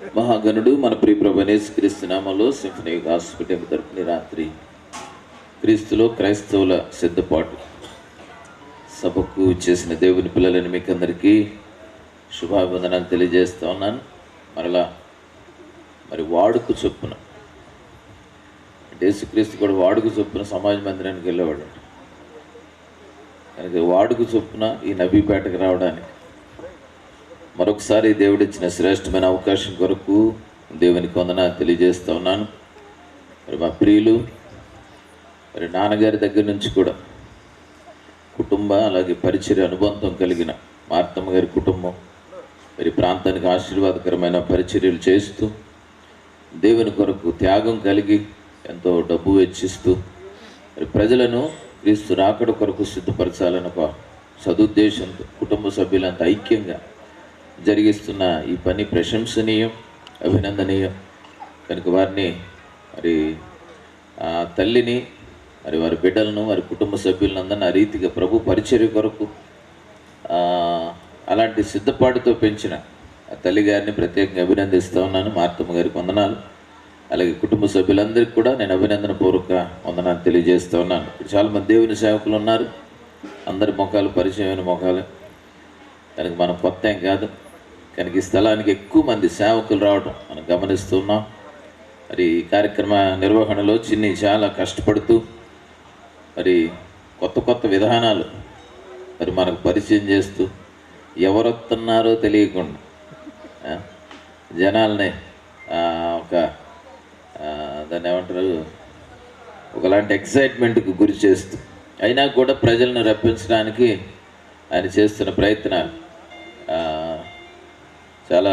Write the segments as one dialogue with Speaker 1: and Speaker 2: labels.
Speaker 1: మహాగణుడు మన ప్రియ ప్రభువైన యేసుక్రీస్తు నామములో సింఫనీ హాస్పిటల్ తరపున రాత్రి క్రీస్తులో క్రైస్తవుల సిద్ధపాటు సభకు చేసిన దేవుని పిల్లలని మీకు అందరికీ శుభాభివందనాలు తెలియజేస్తూ ఉన్నాను. మరి వాడుకు చొప్పున అంటే యేసుక్రీస్తు కూడా వాడుకు చొప్పున సమాజ మందిరానికి వెళ్ళేవాడు. కనుక వాడుకు చొప్పున ఈ నబీపేటకు రావడానికి మరొకసారి దేవుడిచ్చిన శ్రేష్టమైన అవకాశం కొరకు దేవునికి వందనాలు తెలియజేస్తూ ఉన్నాను. మరి మా ప్రియులు మరి నాన్నగారి దగ్గర నుంచి కూడా కుటుంబ అలాగే పరిచర్య అనుబంధం కలిగిన మార్తమ్మ గారి కుటుంబం మరి ప్రాంతానికి ఆశీర్వాదకరమైన పరిచర్యలు చేస్తూ దేవుని కొరకు త్యాగం కలిగి ఎంతో డబ్బు వెచ్చిస్తూ మరి ప్రజలను క్రీస్తు రాకడ కొరకు సిద్ధపరచాలని ఒక సదుద్దేశంతో కుటుంబ సభ్యులంతా ఐక్యంగా జరిగిస్తున్న ఈ పని ప్రశంసనీయం, అభినందనీయం. కనుక వారిని మరి తల్లిని మరి వారి బిడ్డలను వారి కుటుంబ సభ్యులందరినీ ఆ రీతిగా ప్రభు పరిచర్య కొరకు అలాంటి సిద్ధపాటుతో పెంచిన ఆ తల్లి గారిని ప్రత్యేకంగా అభినందిస్తూ ఉన్నాను. మార్తమ్మ గారికి వందనాలు. అలాగే కుటుంబ సభ్యులందరికీ కూడా నేను అభినందన పూర్వక వందనాలు తెలియజేస్తూ ఉన్నాను. ఇప్పుడు చాలామంది దేవుని సేవకులు ఉన్నారు. అందరి ముఖాలు పరిచయమైన ముఖాలు. కనుక మనం కొత్త ఏం కాదు. కనుక ఈ స్థలానికి ఎక్కువ మంది సేవకులు రావడం మనం గమనిస్తున్నాం. మరి ఈ కార్యక్రమ నిర్వహణలో చిన్ని చాలా కష్టపడుతూ మరి కొత్త విధానాలు మరి మనకు పరిచయం చేస్తూ ఎవరు వస్తున్నారో తెలియకుండా జనాల్ని ఒక దాన్ని ఏమంటారు ఒకలాంటి ఎక్సైట్మెంట్కి గురి చేస్తూ అయినా కూడా ప్రజలను రప్పించడానికి ఆయన చేస్తున్న ప్రయత్నాలు చాలా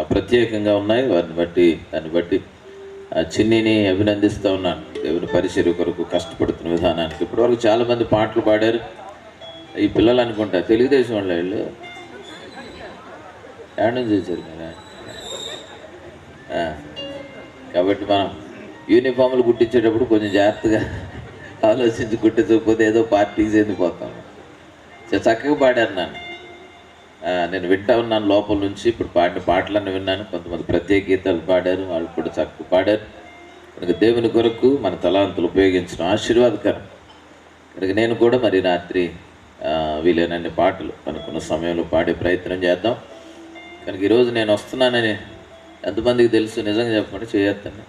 Speaker 1: ప్రత్యేకంగా ఉన్నాయి. దాన్ని బట్టి చిన్నిని అభినందిస్తూ ఉన్నాను. దేవుని పరిచర్య కొరకు కష్టపడుతున్న విధానానికి. ఇప్పటివరకు చాలామంది పాటలు పాడారు. ఈ పిల్లలు అనుకుంటా తెలుగుదేశం వాళ్ళు వీళ్ళు ఏడు నుంచి వచ్చారు మీరు. కాబట్టి మనం యూనిఫామ్లు కుట్టించేటప్పుడు కొంచెం జాగ్రత్తగా ఆలోచించి కుట్టించకపోతే ఏదో పార్టీకి చెందిపోతాం. చక్కగా పాడారు నేను వింటా ఉన్నాను లోపల నుంచి. ఇప్పుడు పాడిన పాటలన్నీ విన్నాను. కొంతమంది ప్రత్యేక గీతాలు పాడారు, వాళ్ళు కూడా చక్కగా పాడారు. కనుక దేవుని కొరకు మన తలాంతులు ఉపయోగించడం ఆశీర్వాదకరం. కనుక నేను కూడా మరి రాత్రి వీలైనన్ని పాటలు అనుకున్న సమయంలో పాడే ప్రయత్నం చేద్దాం. కనుక ఈరోజు నేను వస్తున్నానని ఎంతమందికి తెలుసు? నిజంగా చెప్పండి, చేయొద్దండి.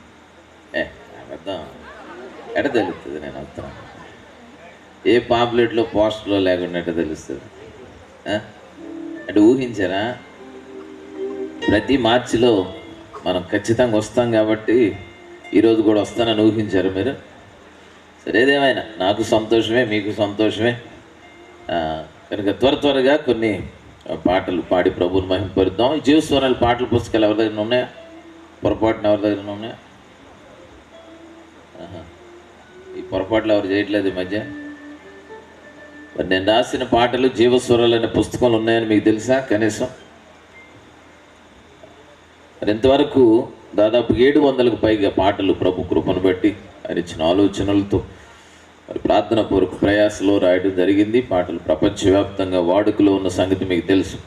Speaker 1: అర్థం ఎట తెలుస్తుంది నేను వస్తున్నాను? ఏ పాంప్లెట్లో పోస్టర్లో లేకుండా ఎట తెలుస్తుంది? అంటే ఊహించారా? ప్రతి మార్చిలో మనం ఖచ్చితంగా వస్తాం కాబట్టి ఈరోజు కూడా వస్తానని ఊహించారు మీరు? సరేదేమైనా నాకు సంతోషమే, మీకు సంతోషమే. కనుక త్వరగా కొన్ని పాటలు పాడి ప్రభువుని మహింపరుద్దాం. ఈ జీవస్వరాలు పాటల పుస్తకాలు ఎవరి దగ్గర ఉన్నాయా? పొరపాటున ఎవరి దగ్గర ఉన్నాయా? ఈ పొరపాట్లు ఎవరు చేయట్లేదు ఈ మధ్య. మరి నేను రాసిన పాటలు జీవస్వరాలు అనే పుస్తకంలో ఉన్నాయని మీకు తెలుసా? కనీసం మరి ఇంతవరకు దాదాపు 700కు పైగా పాటలు ప్రభు కృపను బట్టి ఆయన ఇచ్చిన ఆలోచనలతో మరి ప్రార్థన పూర్వక ప్రయాసలో రాయడం జరిగింది. పాటలు ప్రపంచవ్యాప్తంగా వాడుకలో ఉన్న సంగతి మీకు తెలుసు.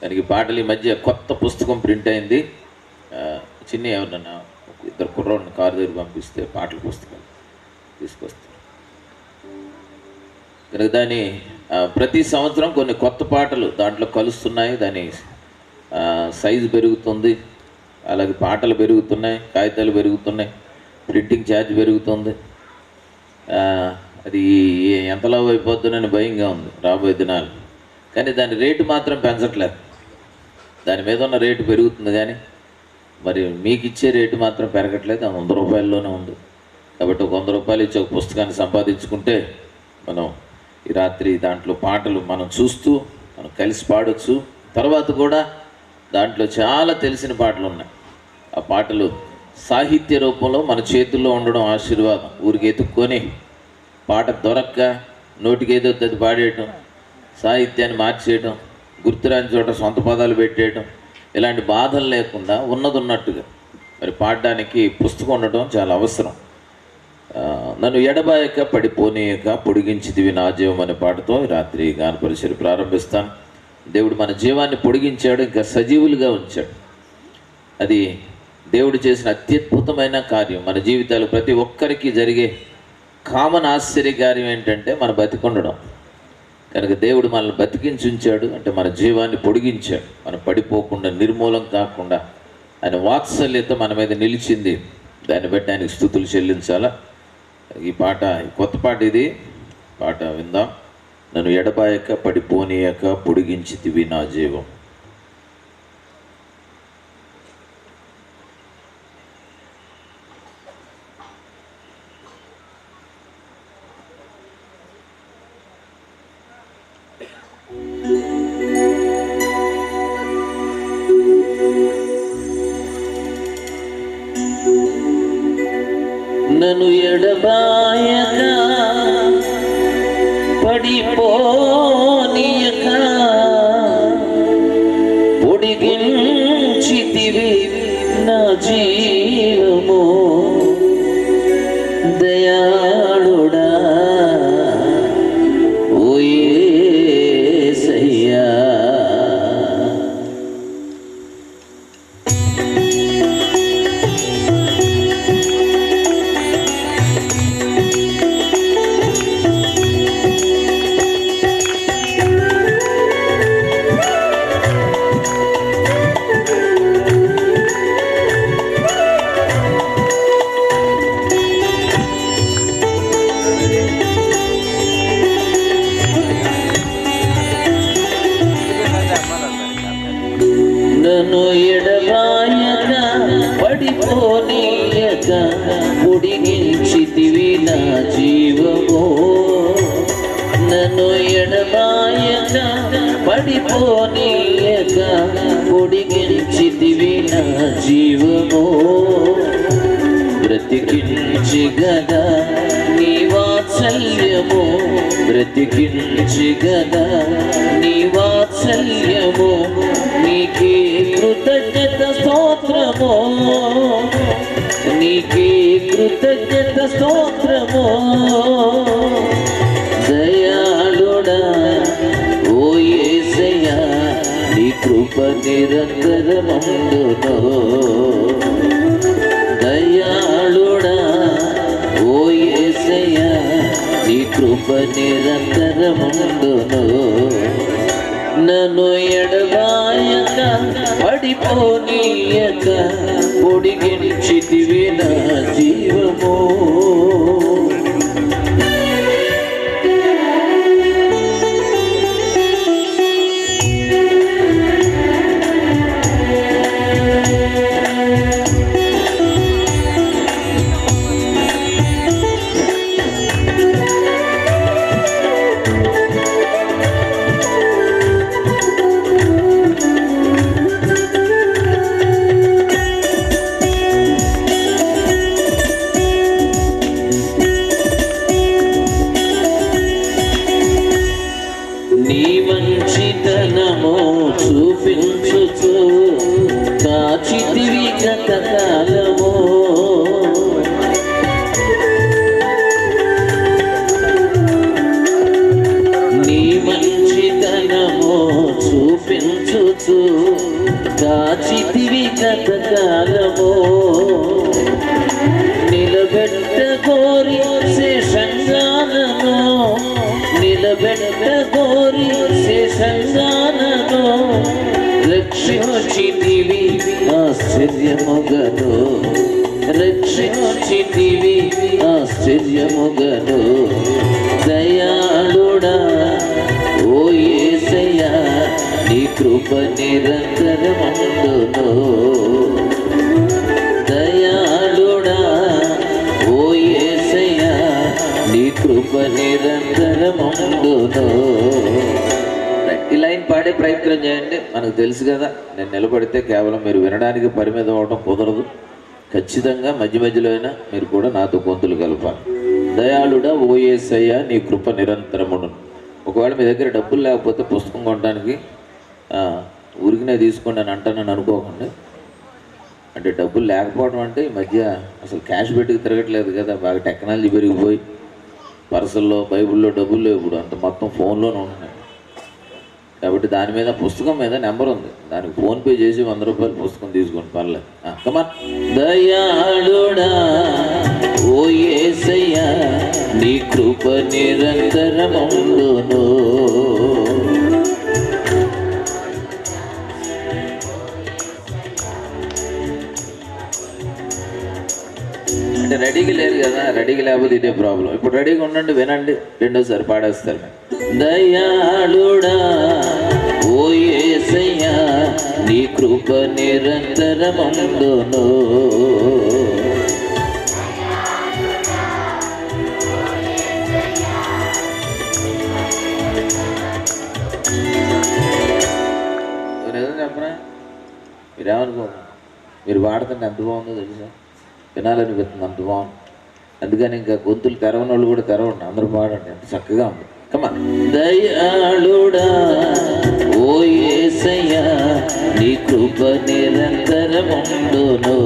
Speaker 1: దానికి పాటలు ఈ మధ్య కొత్త పుస్తకం ప్రింట్ అయింది. చిన్న ఎవరన్నా ఇద్దరు కుర్రోడిని కారు దగ్గర పంపిస్తే పాటల పుస్తకాలు తీసుకొస్తారు. కనుక దాని ప్రతి సంవత్సరం కొన్ని కొత్త పాటలు దాంట్లో కలుస్తున్నాయి. దాని సైజు పెరుగుతుంది, అలాగే పాటలు పెరుగుతున్నాయి, కాగితాలు పెరుగుతున్నాయి, ప్రింటింగ్ ఛార్జ్ పెరుగుతుంది. అది ఎంతలో అయిపోతుందని భయంగా ఉంది రాబోయే దినాలు. కానీ దాని రేటు మాత్రం పెంచట్లేదు. దాని మీద ఉన్న రేటు పెరుగుతుంది కానీ మరి మీకు ఇచ్చే రేటు మాత్రం పెరగట్లేదు. అది 100 రూపాయల్లోనే ఉంది. కాబట్టి ఒక 100 రూపాయలు ఇచ్చి ఒక పుస్తకాన్ని సంపాదించుకుంటే మనం ఈ రాత్రి దాంట్లో పాటలు మనం చూస్తూ మనం కలిసి పాడవచ్చు. తర్వాత కూడా దాంట్లో చాలా తెలిసిన పాటలు ఉన్నాయి. ఆ పాటలు సాహిత్య రూపంలో మన చేతుల్లో ఉండడం ఆశీర్వాదం. ఊరికి ఎత్తుక్కొని పాట దొరక్క నోటికి ఏదో అది పాడేయటం, సాహిత్యాన్ని మార్చేయటం, గుర్తురాని చోట సొంత పదాలు పెట్టేయటం, ఇలాంటి బాధలు లేకుండా ఉన్నట్టుగా మరి పాడడానికి పుస్తకం ఉండటం చాలా అవసరం. నన్ను ఎడబాయక పడిపోనీయక పొడిగించిదివి నా జీవం అనే పాటతో రాత్రి గాన పరిచర్య ప్రారంభిస్తాను. దేవుడు మన జీవాన్ని పొడిగించాడు, ఇంకా సజీవులుగా ఉంచాడు. అది దేవుడు చేసిన అత్యద్భుతమైన కార్యం. మన జీవితాలు ప్రతి ఒక్కరికి జరిగే కామన్ ఆశ్చర్యకార్యం ఏంటంటే మన బతికుండడం. కనుక దేవుడు మనల్ని బతికించి ఉంచాడు అంటే మన జీవాన్ని పొడిగించాడు, మనం పడిపోకుండా నిర్మూలం కాకుండా ఆయన వాత్సల్యత మన మీద నిలిచింది. దాన్ని బట్టి ఆయనకి స్తుతులు చెల్లించాలా. ఈ పాట కొత్త పాట, ఇది పాట విందాం. నన్ను ఎడబాయక పడిపోనీయక పొడిగించితివి నా జీవం. నన్ను ఎడబాయక పడిపోనీయక పొడిగించితివి నా జీవము. దయాళుడా ఓ యేసయ్యా, నన్ను ఎడబాయక పడిపోనీయక పొడిగించితివి నా జీవము. నన్ను ఎడబాయక పడిపోనీయక పొడిగించితివి నా జీవము. బ్రతికించి గదా నీ వాత్సల్యము, బ్రతికించి గదా నీ వాత్సల్యము. నీకే కృతజ్ఞత స్తోత్రము, నీకే కృతజ్ఞత స్తోత్రము. దయాళుడా ఓ యేసయ్యా, నీ కృప నిరంతరమందును. దయాళుడా ఓ యేసయ్యా, నీ కృప నిరంతరమందును. నన్ను ఎడబాయక పడిపోనీయక పొడిగించితివి నా జీవము. నీ మంచితనము చూపించుచు కాచితివి గతకాలము. నీ మంచితనము చూపించుచు కాచితివి గతకాలము. నిలబెట్ట కోరి శేషంగానను, నిలబెట్ట కోరి శేషంగానను. రక్షించితివి ఆశ్చర్యముగను, రక్షించితివి ఆశ్చర్యముగను. దయాళుడా ఓ యేసయ్యా, నీ కృప నిరంతరమందును. దయాళుడా ఓ యేసయ్యా, నీ కృప నిరంతరమందును. ఈ లైన్ పాడే ప్రయత్నం చేయండి. మనకు తెలుసు కదా, నేను నిలబడితే కేవలం మీరు వినడానికి పరిమితం అవడం కుదరదు. ఖచ్చితంగా మధ్య మధ్యలో అయినా మీరు కూడా నాతో గొంతులు కలపాలి. దయాళుడా ఓ యేసయ్యా, నీ కృప నిరంతరమును. ఒకవేళ మీ దగ్గర డబ్బులు లేకపోతే పుస్తకం కొనడానికి ఊరికినే తీసుకోండి అని అంటానని అనుకోకండి. అంటే డబ్బులు లేకపోవడం అంటే ఈ మధ్య అసలు క్యాష్ పెట్టుకు తిరగట్లేదు కదా, బాగా టెక్నాలజీ పెరిగిపోయి పర్సుల్లో బైబిల్లో డబ్బులు లేవు, ఇప్పుడు అంత మొత్తం ఫోన్లోనే ఉంటున్నాయి. కాబట్టి దాని మీద పుస్తకం మీద నెంబర్ ఉంది, దానికి ఫోన్పే చేసి 100 రూపాయలు పుస్తకం తీసుకోండి, పర్లేదు. కమాన్. దయాళుడా ఓ యేసయ్యా నీ కృప నిరంతరముండును. అంటే రెడీగా లేదు కదా, రెడీగా లేకపోతే ఇదే ప్రాబ్లం. ఇప్పుడు రెడీగా ఉండండి, వినండి, రెండోసారి పాడేస్తారు. దయాళుడా ఓ యేసయ్యా నీ కృప నిరంతరముండును. నిజం చెప్పరా, మీరేమనుకో, మీరు పాడుతుంటే ఎంత బాగుందో తెలుసా, వినాలనిపిస్తుంది, అంత బాగుంది. అందుకని ఇంకా గొంతులు తెరవని వాళ్ళు కూడా తెరవండి, అందరూ పాడండి, ఎంత చక్కగా ఉంది. కమా. దయాళుడా ఓ యేసయ్యా నీ కృప నిరంతరముండును.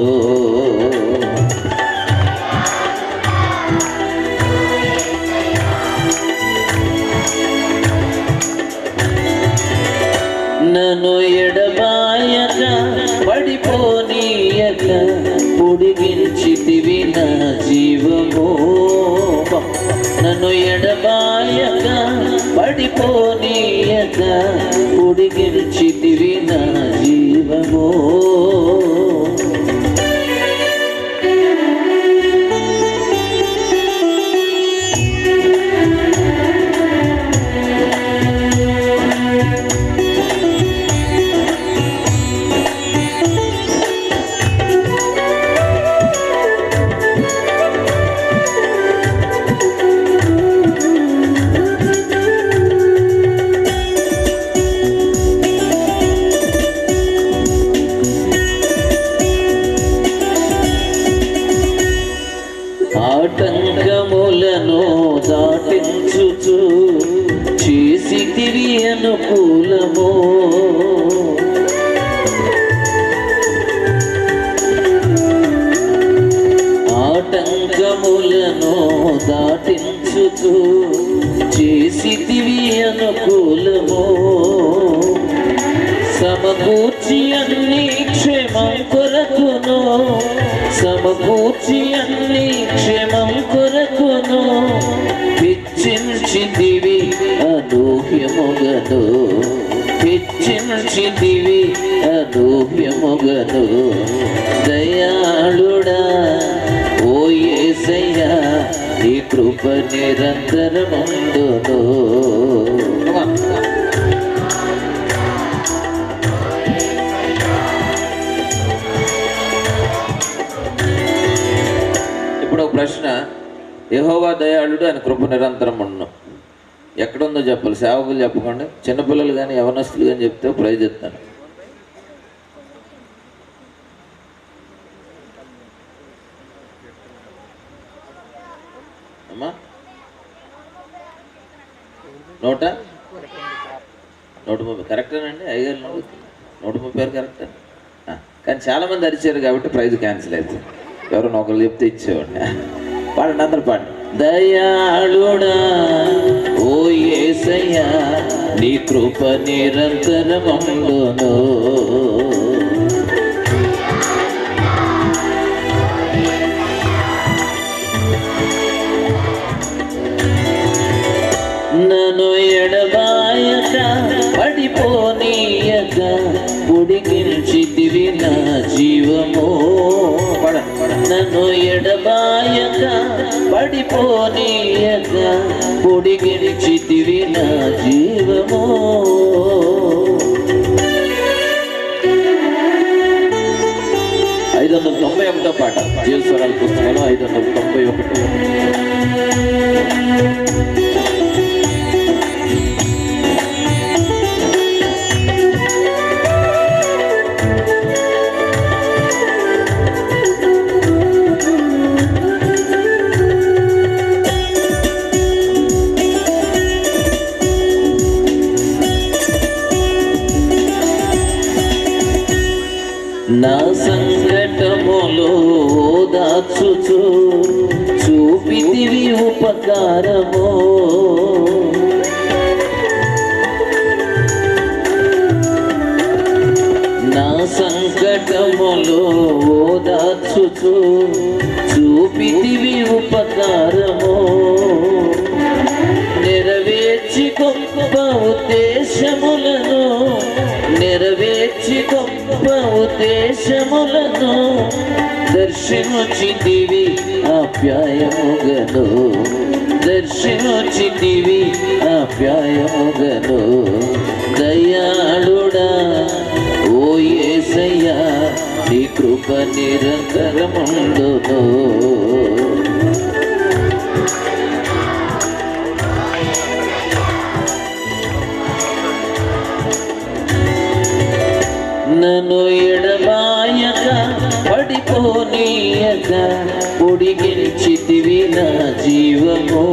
Speaker 1: నన్ను ఎడబాయక పడిపోనీయక పొడిగించితివి నా జీవము. నన్ను ఎడబాయక పడిపోనీయక పొడిగించితివి నా జీవము. ఆటంకములను దాటించుచు చేసితివి అనుకూలము. ఆటంకములను దాటించుచు చేసితివి అనుకూలము. సమకూర్చి అన్ని క్షేమం కొరకును, సమకూర్చి అన్ని క్షేమం కొరకును హెచ్చించితివి అనూహ్యముగను. హెచ్చించితివి అనూహ్యముగను. దయాళుడా ఓ యేసయ్యా నీ కృప నిరంతరముండును. ఇప్పుడు ఒక ప్రశ్న, యెహోవా దయాళుడు ఆయన కృప నిరంతరం ఉండును ఎక్కడుందో చెప్పాలి, సేవకులు చెప్పకండి, చిన్నపిల్లలు కానీ యవనస్తులు కానీ చెప్తే ప్రైజ్ ఇస్తాను. అమ్మా 130 కరెక్టేనండి, అయ్యారు 130 కరెక్టే. కానీ చాలామంది అరిచారు కాబట్టి ప్రైజ్ క్యాన్సిల్ అవుతుంది. ఎవరైనా ఒకరు చెప్తే ఇచ్చేవాడిని. పాడండి, అందరూ పాడండి. దయాళుడా ఓ యేసయ్యా నీ కృప నిరంతరముండును. నన్ను ఎడబాయక పడిపోనీయక పొడిగించితివి నా జీవము. నన్ను ఎడబాయక పడిపోనీయక పొడిగించితివి నా జీవము. 591 పాట, జీవస్వరాల పుస్తకంలో 591. నా సంకటములో దాచుచు చూపితివి ఉపకారము. సంకటములో ఓదార్చుచు చూపితివి ఉపకారము, నెరవేర్చి గొప్ప ఉద్దేశములను, నెరవేర్చి గొప్ప ఉద్దేశములను దర్శించితివి ఆప్యాయముగను, దర్శించితివి ఆప్యాయముగను. దయాళుడా ఓ యేసయ్యా, నీ కృప నిరంతరముండును. నన్ను ఎడబాయక పడిపోనీయక పొడిగించితివి నా జీవము,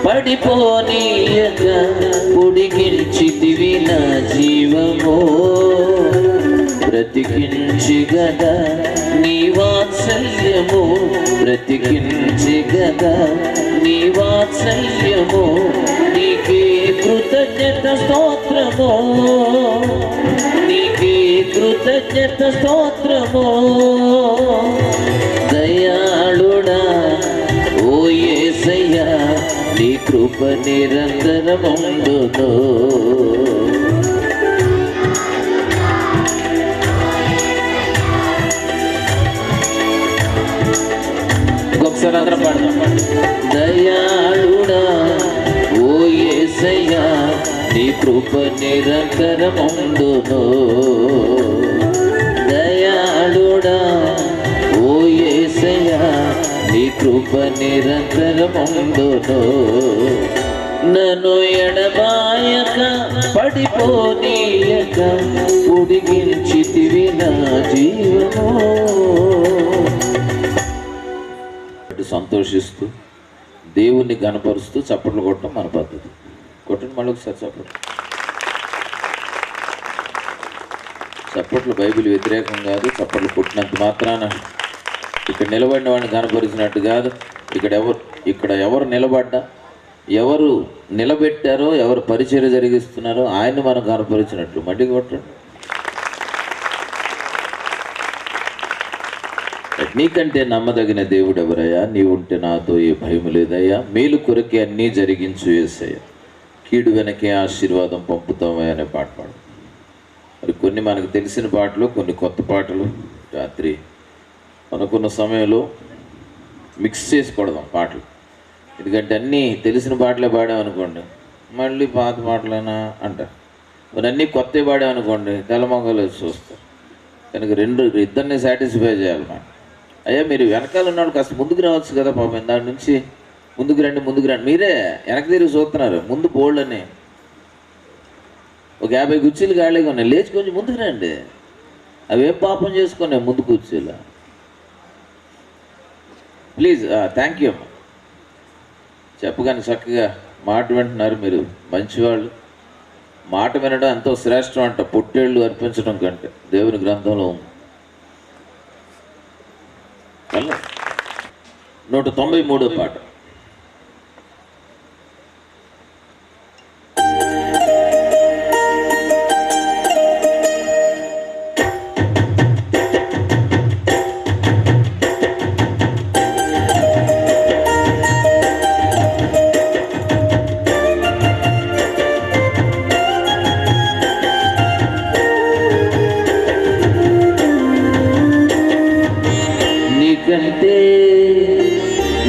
Speaker 1: పడిపోనీయక పొడిగించితివి నా జీవము. బ్రతికించి గదా నీ వాత్సల్యము, బ్రతికించి గదా నీ వాత్సల్యము. నీకే కృతజ్ఞత స్తోత్రము, నీకే కృతజ్ఞత స్తోత్రము. దయాళుడా ఓ యేసయ్యా, నీ కృప నిరంతరముండును. ఒకసారి అందరం పాడదాం. దయాళుడా ఓ యేసయ్యా, నీ కృప నిరంతరముండును. దయాళుడా ఓ యేసయ్యా, నీ కృప నిరంతరముండును. నన్ను ఎడబాయక పడిపోనీయక పొడిగించితివి నా జీవము. సంతోషిస్తూ దేవుణ్ణి గణపరుస్తూ చప్పట్లు కొట్టడం మన పద్ధతి. కొట్టండి మళ్ళీ ఒకసారి చప్పట్లు. చప్పట్లు బైబిల్ వ్యతిరేకం కాదు. చప్పట్లు కొట్టినంత మాత్రాన ఇక్కడ నిలబడిన వాడిని గణపరిచినట్టు కాదు. ఇక్కడ ఎవరు నిలబడ్డా, ఎవరు నిలబెట్టారో, ఎవరు పరిచర్య జరిగిస్తున్నారో ఆయన్ని మనం గణపరిచినట్లు. మట్టి కొట్టండి. నీకంటే నమ్మదగిన దేవుడు ఎవరయ్యా? నీవుంటే నాతో ఏ భయం లేదయ్యా. మేలు కొరకే అన్నీ జరిగించు యేసయ్యా, కీడు వెనకే ఆశీర్వాదం పంపుతామయ్యా అనే పాట పాడు. మరి కొన్ని మనకు తెలిసిన పాటలు, కొన్ని కొత్త పాటలు రాత్రి అనుకున్న సమయంలో మిక్స్ చేసి కొడదాం పాటలు. ఎందుకంటే అన్నీ తెలిసిన పాటలే పాడామనుకోండి మళ్ళీ పాత పాటలేనా అంటారు. మరి అన్నీ కొత్తవి పాడామనుకోండి తెల్లమొంగలు చూస్తారు. కనుక ఇద్దరిని సాటిస్ఫై చేయాలి. మనం అయ్యా మీరు వెనకాల ఉన్నాడు కాస్త ముందుకు రావచ్చు కదా పాపం, దాని నుంచి ముందుకు రండి మీరే వెనక తిరిగి చూస్తున్నారు. ముందు బోల్డ్ని ఒక 50 కుర్చీలు ఖాళీగా ఉన్నాయి, లేచి కొంచెం ముందుకు రండి. అవేం పాపం చేసుకున్నాయి ముందు కుర్చీలు. ప్లీజ్ థ్యాంక్ యూ అమ్మా. చెప్పగానే చక్కగా మాట వింటున్నారు మీరు, మంచివాళ్ళు. మాట వినడం ఎంతో శ్రేష్టం అంట పొట్టేళ్ళు అర్పించడం కంటే, దేవుని గ్రంథంలో ఉంది. 193వ పాట.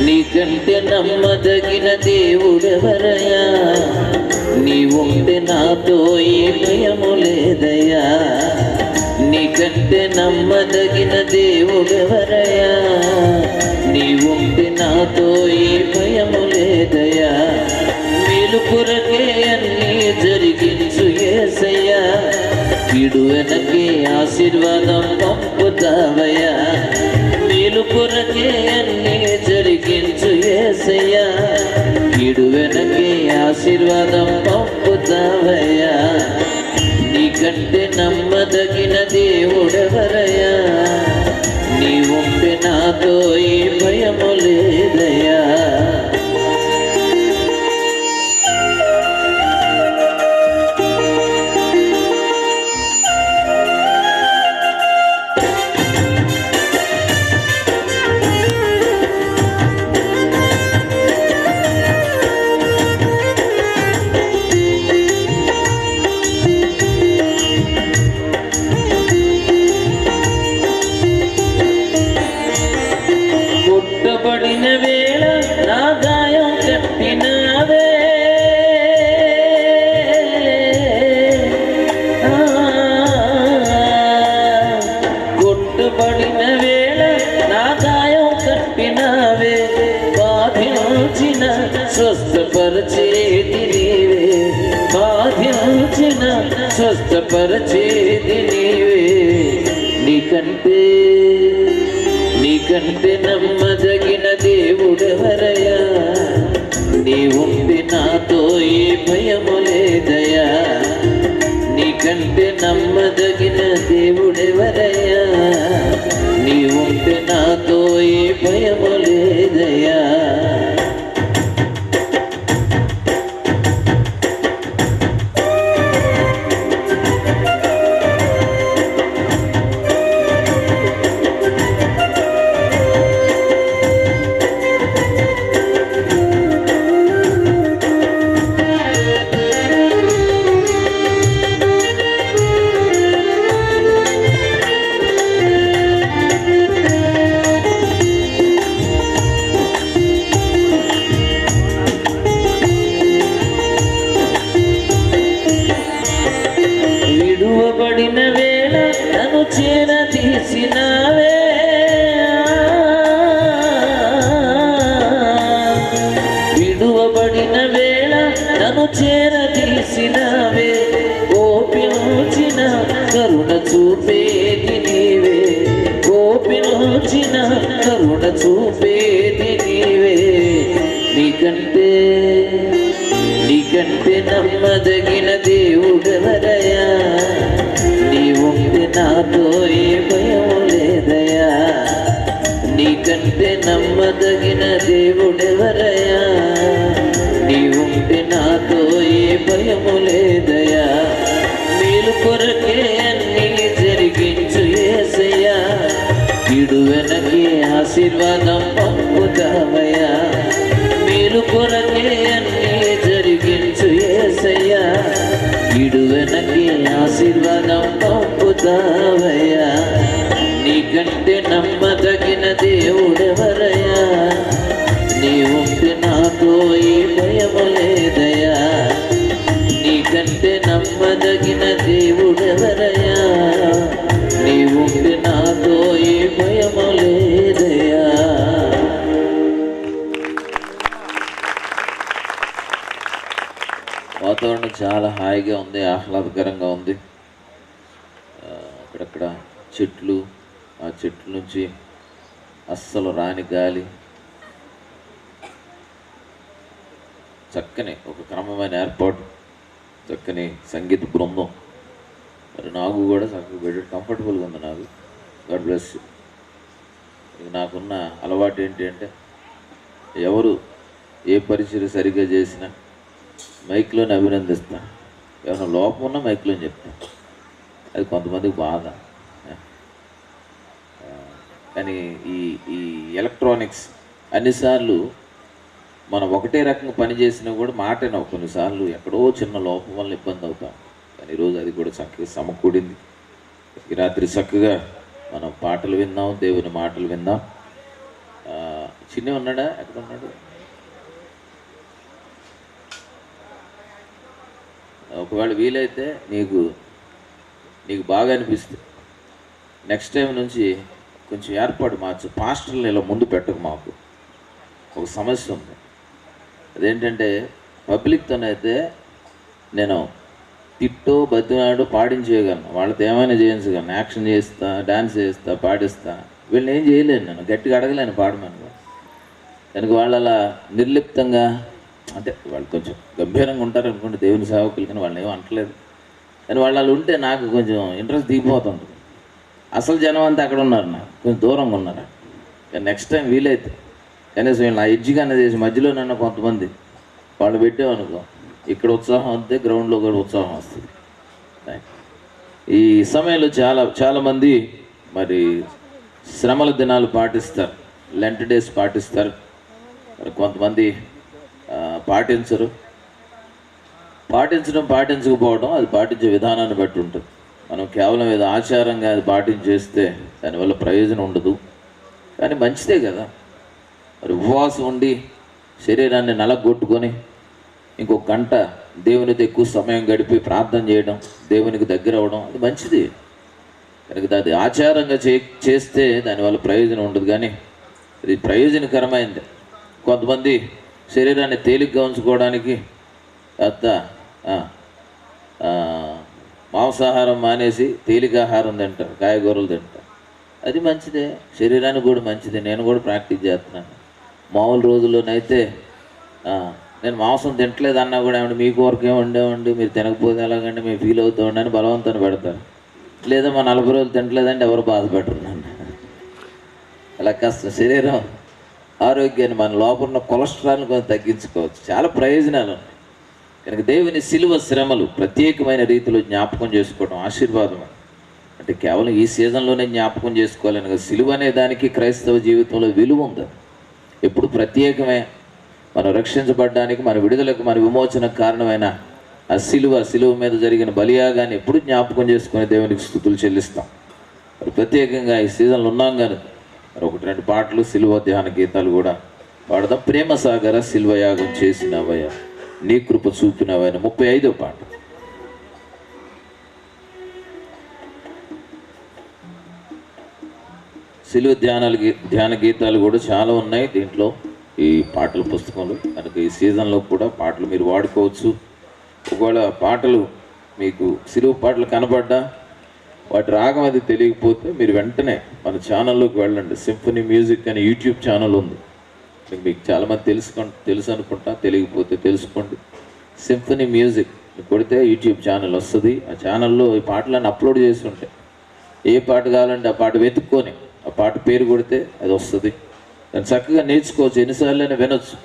Speaker 1: నీకంటే నమ్మదగిన దేవుడెవరయ్యా? నీవుంటే నాతో ఏ భయము లేదయ్యా. నీకంటే నమ్మదగిన దేవుడెవరయ్యా? నీవుంటే నాతో ఏ భయము లేదయ్యా. మేలు కొరకే అన్నీ జరిగించు యేసయ్యా, కీడు వెనకే ఆశీర్వాదం పంపుతావయ్యా. మేలు కొరకే అన్నీ జరిగించు యేసయ్యా, కీడు వెనకే ఆశీర్వాదం పంపుతావయ్యా. నీకంటే నమ్మదగిన దేవుడెవరయ్యా? నీవుంటే నాతో ఏ భయము లేదయ్యా. స్థిరపరచేది నీవే. నీకంటే నమ్మదగిన దేవుడెవరయ్యా? నీవుండి నాతో ఏ భయము లేదయ్యా. నీకంటే నమ్మదగిన దేవుడెవరయ్యా? నీవుంటే నాతో ఏ భయము లేదయ్యా. విడువబడిన వేళ నన్ను చేరదీసినావే. విడువబడిన వేళ నన్ను చేరదీసినావే. కోపించిన కరుణ చూపేది నీవే. కోపించిన కరుణ చూపేది నీవే. నీకంటే నమ్మదగిన దేవుడెవరయ్యా? నీవుంటే నాతో ఏ భయము లేదయ్యా. నీకంటే నమ్మదగిన దేవుడెవరయ్యా? నీవుంటే నాతో ఏ భయము లేదయ్యా. మేలు కొరకే అన్ని జరిగించు యేసయ్యా. కీడు వెనకే ఆశీర్వాదం పంపుతావయ్యా. మేలు కొరకే అన్ని జరిగించు యేసయ్యా. కీడు వెనకే ఆశీర్వాదం పంపుతావయ్యా. నీకంటే నమ్మదగిన దేవుడెవరయ్యా? నీవుంటే నాతో ఏ భయము లేదయ్యా. నీకంటే నమ్మదగిన దేవుడెవరయ్యా? నీవుంటే నాతో ఏ భయము లేదయ్యా. వాతావరణం చాలా హాయిగా ఉంది, ఆహ్లాదకరంగా ఉంది. అక్కడక్కడ చెట్లు, ఆ చెట్ల నుంచి అస్సలు రాని గాలి, చక్కని ఒక క్రమమైన ఏర్పాటు, చక్కని సంగీత బృందం. మరి నాకు కూడా చక్కగా బెడ్ కంఫర్టబుల్గా ఉంది. నాకు గాడ్ బ్లెస్ యూ. నాకున్న అలవాటు ఏంటి అంటే, ఎవరు ఏ పరిచయం సరిగ్గా చేసినా మైక్లోని అభినందిస్తాను. ఏమైనా లోపం ఉన్నా మైక్లోని చెప్తాను. అది కొంతమందికి బాధ. కానీ ఈ ఎలక్ట్రానిక్స్ అన్నిసార్లు మనం ఒకటే రకంగా పని చేసినా కూడా మాటేనా కొన్నిసార్లు ఎక్కడో చిన్న లోపం వల్ల ఇబ్బంది అవుతాం. కానీ ఈరోజు అది కూడా చక్కగా సమకూడింది. ఈ రాత్రి చక్కగా మనం పాటలు విందాం, దేవుని మాటలు విందాం. చిన్న ఉన్నాడా? ఎక్కడ ఉన్నాడు? ఒకవేళ వీలైతే నీకు బాగా అనిపిస్తుంది, నెక్స్ట్ టైం నుంచి కొంచెం ఏర్పాటు మార్చు. పాస్టర్లు ఇలా ముందు పెట్టకు. మాకు ఒక సమస్య ఉంది. అదేంటంటే పబ్లిక్తోనైతే నేను తిట్టో బతిమాడో పాడించేయగలను, వాళ్ళతో ఏమైనా చేయించగలను, యాక్షన్ చేస్తా, డ్యాన్స్ చేస్తా, పాడిస్తా. వీళ్ళని ఏం చేయలేను, నేను గట్టిగా అడగలేను పాడమని. కనుక వాళ్ళు అలా నిర్లిప్తంగా, అంటే వాళ్ళు కొంచెం గంభీరంగా ఉంటారు అనుకోండి దేవుని సేవకులు, కానీ వాళ్ళని ఏమీ అంటలేదు. కానీ వాళ్ళు అలా ఉంటే నాకు కొంచెం ఇంట్రెస్ట్ దిగిపోతుంటుంది. అసలు జనం అంతా అక్కడ ఉన్నారు, నాకు కొంచెం దూరంగా ఉన్నారు. కానీ నెక్స్ట్ టైం వీలైతే కనీసం వీళ్ళు నా ఎడ్జిగానే చేసి మధ్యలో నన్ను కొంతమంది వాళ్ళు పెట్టామనుకో, ఇక్కడ ఉత్సాహం వస్తే గ్రౌండ్లో కూడా ఉత్సాహం వస్తుంది. ఈ సమయంలో చాలామంది మరి శ్రమల దినాలు పాటిస్తారు, లెంట్ డేస్ పాటిస్తారు. మరి కొంతమంది పాటించకపోవడం అది పాటించే విధానాన్ని బట్టి ఉంటుంది. మనం కేవలం ఏదో ఆచారంగా అది పాటించేస్తే దానివల్ల ప్రయోజనం ఉండదు. కానీ మంచిదే కదా. మరి ఉపవాసం ఉండి శరీరాన్ని నలగొట్టుకొని ఇంకొక గంట దేవునితో ఎక్కువ సమయం గడిపి ప్రార్థన చేయడం, దేవునికి దగ్గర అవ్వడం, అది మంచిది. కనుక అది ఆచారంగా చేస్తే దానివల్ల ప్రయోజనం ఉండదు. కానీ ఇది ప్రయోజనకరమైంది. కొంతమంది శరీరాన్ని తేలిగ్గా ఉంచుకోవడానికి మాంసాహారం మానేసి తేలికాహారం తింటారు, కాయగూరలు తింటారు. అది మంచిదే, శరీరానికి కూడా మంచిదే. నేను కూడా ప్రాక్టీస్ చేస్తున్నాను. మామూలు రోజుల్లోనైతే నేను మాంసం తింటలేదు అన్నా కూడా ఏమంటే మీ కోరిక ఉండేవండి, మీరు తినకపోతే ఎలాగంటే మేము ఫీల్ అవుతామండి అని బలవంతాన్ని పెడతారు. లేదా మా 40 రోజులు తింటలేదంటే ఎవరు బాధపెట్టరు నన్ను. అలా కష్టం. శరీరం ఆరోగ్యాన్ని, మన లోపల ఉన్న కొలెస్ట్రాల్ని కొంచెం తగ్గించుకోవచ్చు. చాలా ప్రయోజనాలు ఉన్నాయి. కనుక దేవుని శిలువ శ్రమలు ప్రత్యేకమైన రీతిలో జ్ఞాపకం చేసుకోవడం ఆశీర్వాదం. అంటే కేవలం ఈ సీజన్లోనే జ్ఞాపకం చేసుకోవాలని కదా. శిలువ అనే దానికి క్రైస్తవ జీవితంలో విలువ ఉంది. ఎప్పుడు ప్రత్యేకమే. మనం రక్షించబడడానికి, మన విడుదలకు, మన విమోచనకు కారణమైన ఆ శిలువ మీద జరిగిన బలియాగాన్ని ఎప్పుడు జ్ఞాపకం చేసుకుని దేవునికి స్తుతులు చెల్లిస్తాం. మరి ప్రత్యేకంగా ఈ సీజన్లో ఉన్నాం కనుక మరి 1-2 పాటలు శిలువ ధ్యాన గీతాలు కూడా పాడదాం. ప్రేమ సాగర శిల్వయాగం చేసినవయ్య, నీ కృప చూపినవయ్య 35వ పాట. శిలువ ధ్యాన గీతాలు కూడా చాలా ఉన్నాయి దీంట్లో, ఈ పాటల పుస్తకంలో. కనుక ఈ సీజన్లో కూడా పాటలు మీరు వాడుకోవచ్చు. ఒకవేళ పాటలు మీకు శిలువ పాటలు కనబడ్డా వాటి రాగం అది తెలియకపోతే మీరు వెంటనే మన ఛానల్లోకి వెళ్ళండి. సింఫనీ మ్యూజిక్ అనే యూట్యూబ్ ఛానల్ ఉంది. మీకు చాలామంది తెలుసు అనుకుంటా, తెలియకపోతే తెలుసుకోండి. సింఫనీ మ్యూజిక్ కొడితే యూట్యూబ్ ఛానల్ వస్తుంది. ఆ ఛానల్లో ఈ పాటలన్నీ అప్లోడ్ చేసి ఉంటాయి. ఏ పాట కావాలంటే ఆ పాట వెతుక్కొని ఆ పాట పేరు కొడితే అది వస్తుంది. దాన్ని చక్కగా నేర్చుకోవచ్చు, ఎన్నిసార్లైనా వినొచ్చు,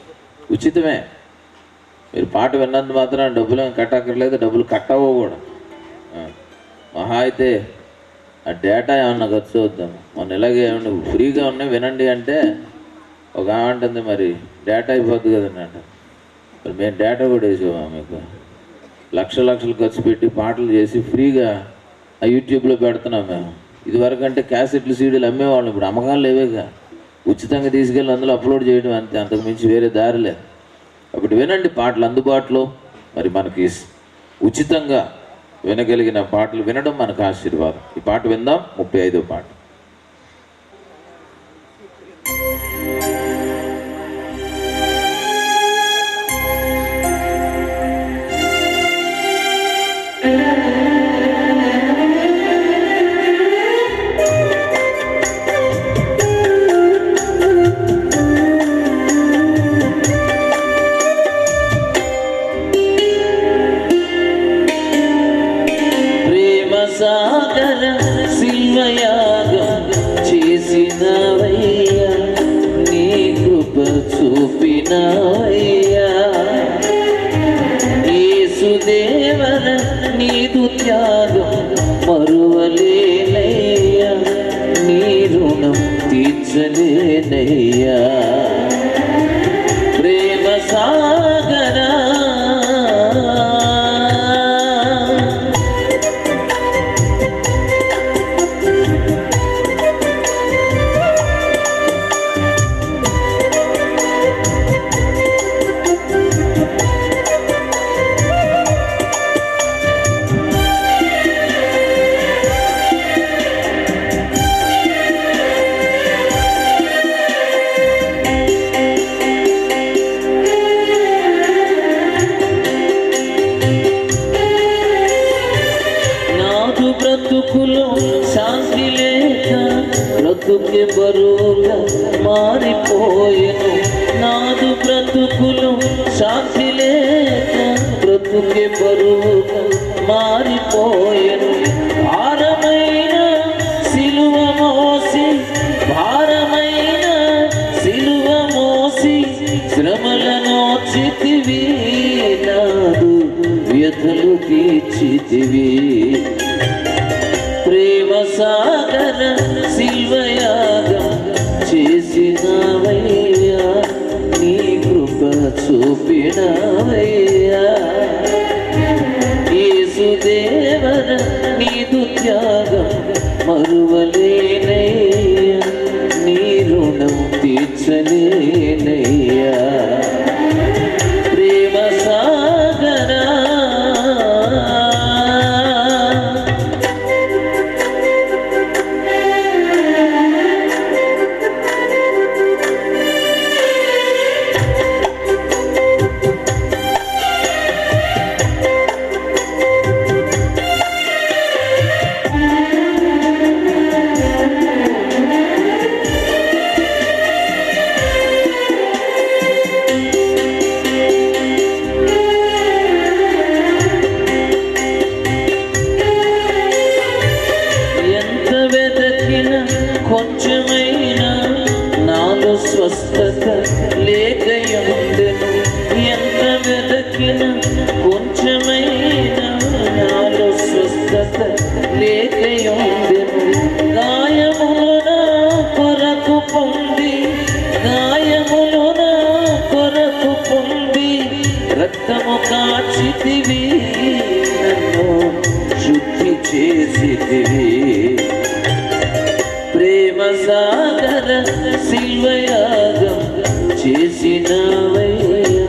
Speaker 1: ఉచితమే. మీరు పాట విన్నంత మాత్రం డబ్బులు కట్టక్కర్లేదు, డబ్బులు కట్టవో కూడా. మహా అయితే ఆ డేటా ఏమన్నా ఖర్చు అవుద్దాం. మొన్న ఇలాగే ఏమన్నా ఫ్రీగా ఉన్నాయి వినండి అంటే ఒక ఏమంటుంది, మరి డేటా అయిపోద్ది కదండి అంట. మరి మేము డేటా కూడా వేసామా మీకు? లక్షలు ఖర్చు పెట్టి పాటలు చేసి ఫ్రీగా ఆ యూట్యూబ్లో పెడుతున్నాం మేము. ఇదివరకు అంటే క్యాసెట్లు, సీడీలు అమ్మేవాళ్ళం. ఇప్పుడు అమ్మకాలు లేవేగా, ఉచితంగా తీసుకెళ్ళి అందులో అప్లోడ్ చేయడం అంతే, అంతకు మించి వేరే దారి లేదు. కాబట్టి వినండి, పాటలు అందుబాటులో. మరి మనకి ఉచితంగా వినగలిగిన పాటలు వినడం మనకు ఆశీర్వాదం. ఈ పాట విందాం, 35వ పాట. సాగర శిల్వయాగం చేసినవయ్యా, నీ కృప చూపినవయ్యా. యేసుదేవర నీదు త్యాగం మరువలేనయ్యా, నీ రుణం తీర్చలేనయ్యా. ప్రేమ సాగరా బ్రతుకులో శాంతి లేక బ్రతుకే బరువుగా మారిపోయెను. నాదు బ్రతుకులో శాంతి లేక బ్రతుకే బరువుగా మారిపోయెను. భారమైన సిలువ మోసి, భారమైన సిలువ మోసి శ్రమలను చితివి, నాదు వ్యధలు తీర్చితివి. ప్రేమ సాగర శిల్వయాగం చేసినవయ్యా, నీ కృప చూపినవయ్యా. యేసుదేవర నీదు త్యాగం మరువలేనయ్యా, నీ రుణం తీర్చలేనయ్యా. ప్రేమ సాగరా కొంచెమైనా నాలో స్వస్థత లేకయుండెను. ఎంత వెదకిన కొంచెమైనా నాలో స్వస్థత లేకయుండెను. గాయములు నా కొరకు పొంది, గాయములు నా కొరకు పొంది, రక్తము కాచితివి, నన్ను శుద్ధి చేసితివి. ప్రేమ సాగర శిల్వయాగం చేసినవయ్యా,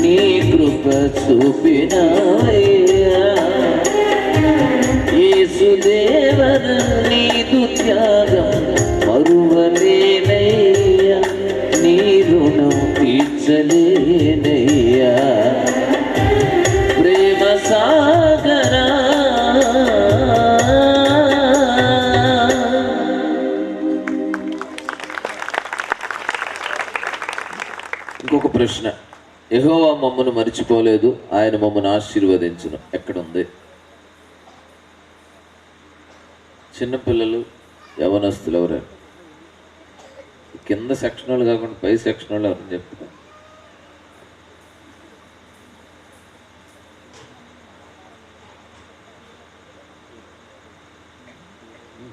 Speaker 1: నీ కృప చూపినవయ్యా. యేసుదేవర నీదు త్యాగం మరువలేనయ్యా, నీ రుణం తీర్చలేనయ్యా. ప్రేమ సాగరా ఇంకొక ప్రశ్న, యెహోవా మమ్మను మరిచిపోలేదు, ఆయన మమ్మను ఆశీర్వదించును ఎక్కడుంది? చిన్నపిల్లలు, యవనస్తులు ఎవరైనా కింద సెక్షన్ వాళ్ళు కాకుండా పై సెక్షన్ వాళ్ళు ఎవరైనా చెప్తారు?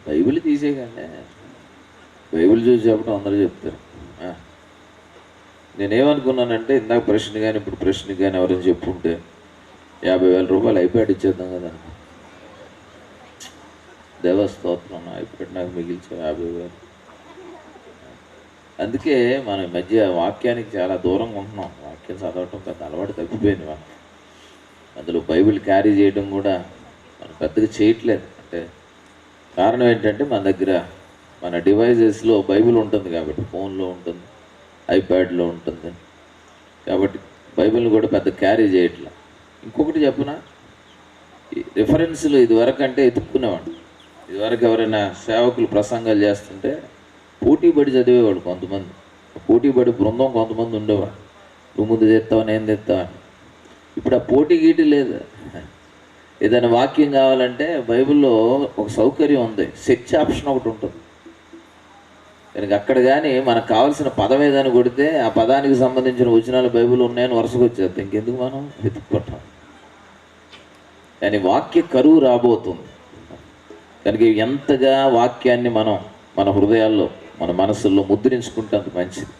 Speaker 1: బైబిల్ తీసేయగానే బైబిల్ చూసి చెప్పడం అందరూ చెప్తారు. నేనేమనుకున్నానంటే ఇందాక ప్రశ్న కానీ ఇప్పుడు ప్రశ్న కానీ ఎవరైనా చెప్పుంటే 50,000 రూపాయలు ఐప్యాడ్ ఇచ్చేద్దాం కదా. దేవస్తోత్రం ఐప్యాడ్ నాకు మిగిల్చే 50,000. అందుకే మనం ఈ మధ్య వాక్యానికి చాలా దూరంగా ఉంటున్నాం. వాక్యం చదవటం పెద్ద అలవాటు తగ్గిపోయింది. మనం అందులో బైబిల్ క్యారీ చేయడం కూడా మనం పెద్దగా చేయట్లేదు. అంటే కారణం ఏంటంటే మన దగ్గర మన డివైజెస్లో బైబిల్ ఉంటుంది కాబట్టి, ఫోన్లో ఉంటుంది, ఐప్యాడ్లో ఉంటుంది కాబట్టి బైబిల్ని కూడా పెద్ద క్యారీ చేయట్లా. ఇంకొకటి చెప్పిన రిఫరెన్స్లు ఇదివరకు అంటే ఎత్తుక్కునేవాడు. ఇదివరకు ఎవరైనా సేవకులు ప్రసంగాలు చేస్తుంటే పోటీపడి చదివేవాడు కొంతమంది. పోటీపడి బృందం కొంతమంది ఉండేవాడు. నువ్వు ముందు తెస్తావా నేను తెస్తావా. ఇప్పుడు ఆ పోటీ గీటీ లేదు. ఏదైనా వాక్యం కావాలంటే బైబిల్లో ఒక సౌకర్యం ఉంది, సెర్చ్ ఆప్షన్ ఒకటి ఉంటుంది. కనుక అక్కడ కానీ మనకు కావాల్సిన పదం ఏదని కొడితే ఆ పదానికి సంబంధించిన వచనాలు బైబిల్ ఉన్నాయని వరుసకు వచ్చేస్తాం. ఇంకెందుకు మనం వెతుక్కుంటాం? కానీ వాక్య కరువు రాబోతుంది. కనుక ఎంతగా వాక్యాన్ని మనం మన హృదయాల్లో మన మనసుల్లో ముద్రించుకుంటే అంత మంచిది.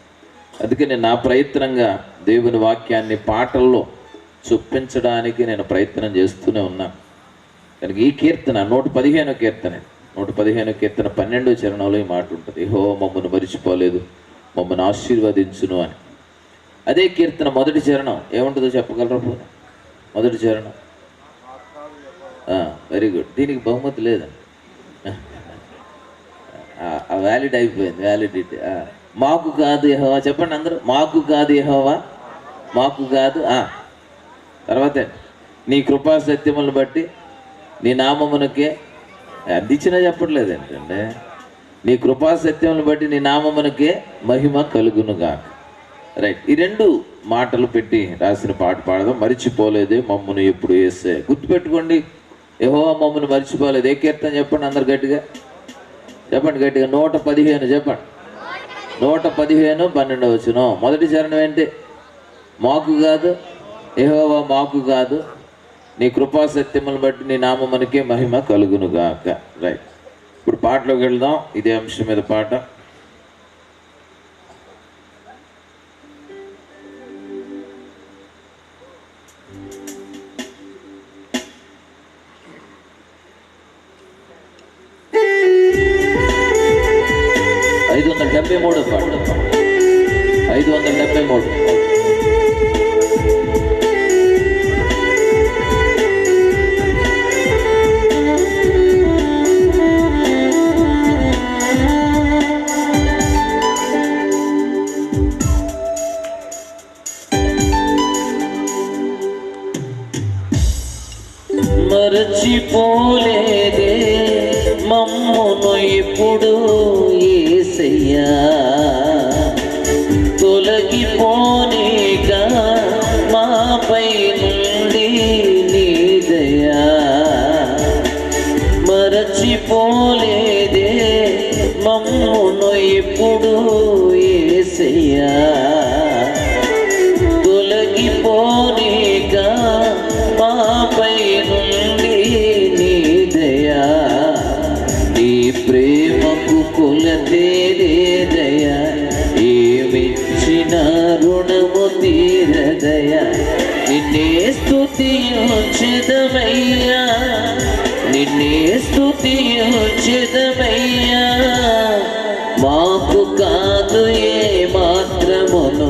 Speaker 1: అందుకే నేను నా ప్రయత్నంగా దేవుని వాక్యాన్ని పాటల్లో చొప్పించడానికి నేను ప్రయత్నం చేస్తూనే ఉన్నాను. కనుక ఈ కీర్తన 115వ కీర్తన 115వ కీర్తన 12వ చరణంలో ఈ మాట ఉంటుంది, యెహోవా మమ్మను మరిచిపోలేదు, మమ్మల్ని ఆశీర్వదించును అని. అదే కీర్తన మొదటి చరణం ఏముంటుందో చెప్పగలరా? మొదటి చరణం వెరీ గుడ్. దీనికి బహుమతి లేదండి, వ్యాలిడ్ అయిపోయింది, వ్యాలిడిటీ. మాకు కాదు యెహోవా, చెప్పండి అందరూ, మాకు కాదు యెహోవా, మాకు కాదు. తర్వాత నీ కృపా సత్యములను బట్టి నీ నామమునకే, అందించినా చెప్పట్లేదు ఏంటంటే, నీ కృపా సత్యములను బట్టి నీ నామమునకే మహిమ కలుగునుగాక. రైట్, ఈ రెండు మాటలు పెట్టి రాసిన పాట పాడదాం. మరిచిపోలేదే మమ్మను ఎప్పుడు వేసే. గుర్తుపెట్టుకోండి, యెహోవా మమ్మను మరిచిపోలేదు. ఏ కీర్తన చెప్పండి అందరు గట్టిగా చెప్పండి, గట్టిగా 115 చెప్పండి. 115 12వ వచనం మొదటి చరణం ఏంటి? మాకు కాదు యెహోవా, మాకు కాదు, నీ కృపా సత్యములను బట్టి నీ నామమునకే మహిమ కలుగునుగాక. రైట్, ఇప్పుడు పాటలోకి వెళ్దాం. ఇదే అంశం మీద పాట. పాట 573. మరచిపోలేదే మమ్మును ఎప్పుడు యేసయ్యా, తొలగిపోనేగా మాపై నుండి నీ దయా. మరచిపోలేదే మమ్మును ఇప్పుడు యేసయ్యా తొలగిపోనీక మాపై నుండి నీ దయా నీ ప్రేమకు కొలతేరే దయా ఏమిచ్చిన రుణము తీరదయా నిన్నే స్తుతించెదమయ్యా నిన్నే స్తుతించెదమయ్యా మాకు కాదు ఏ మాత్రమును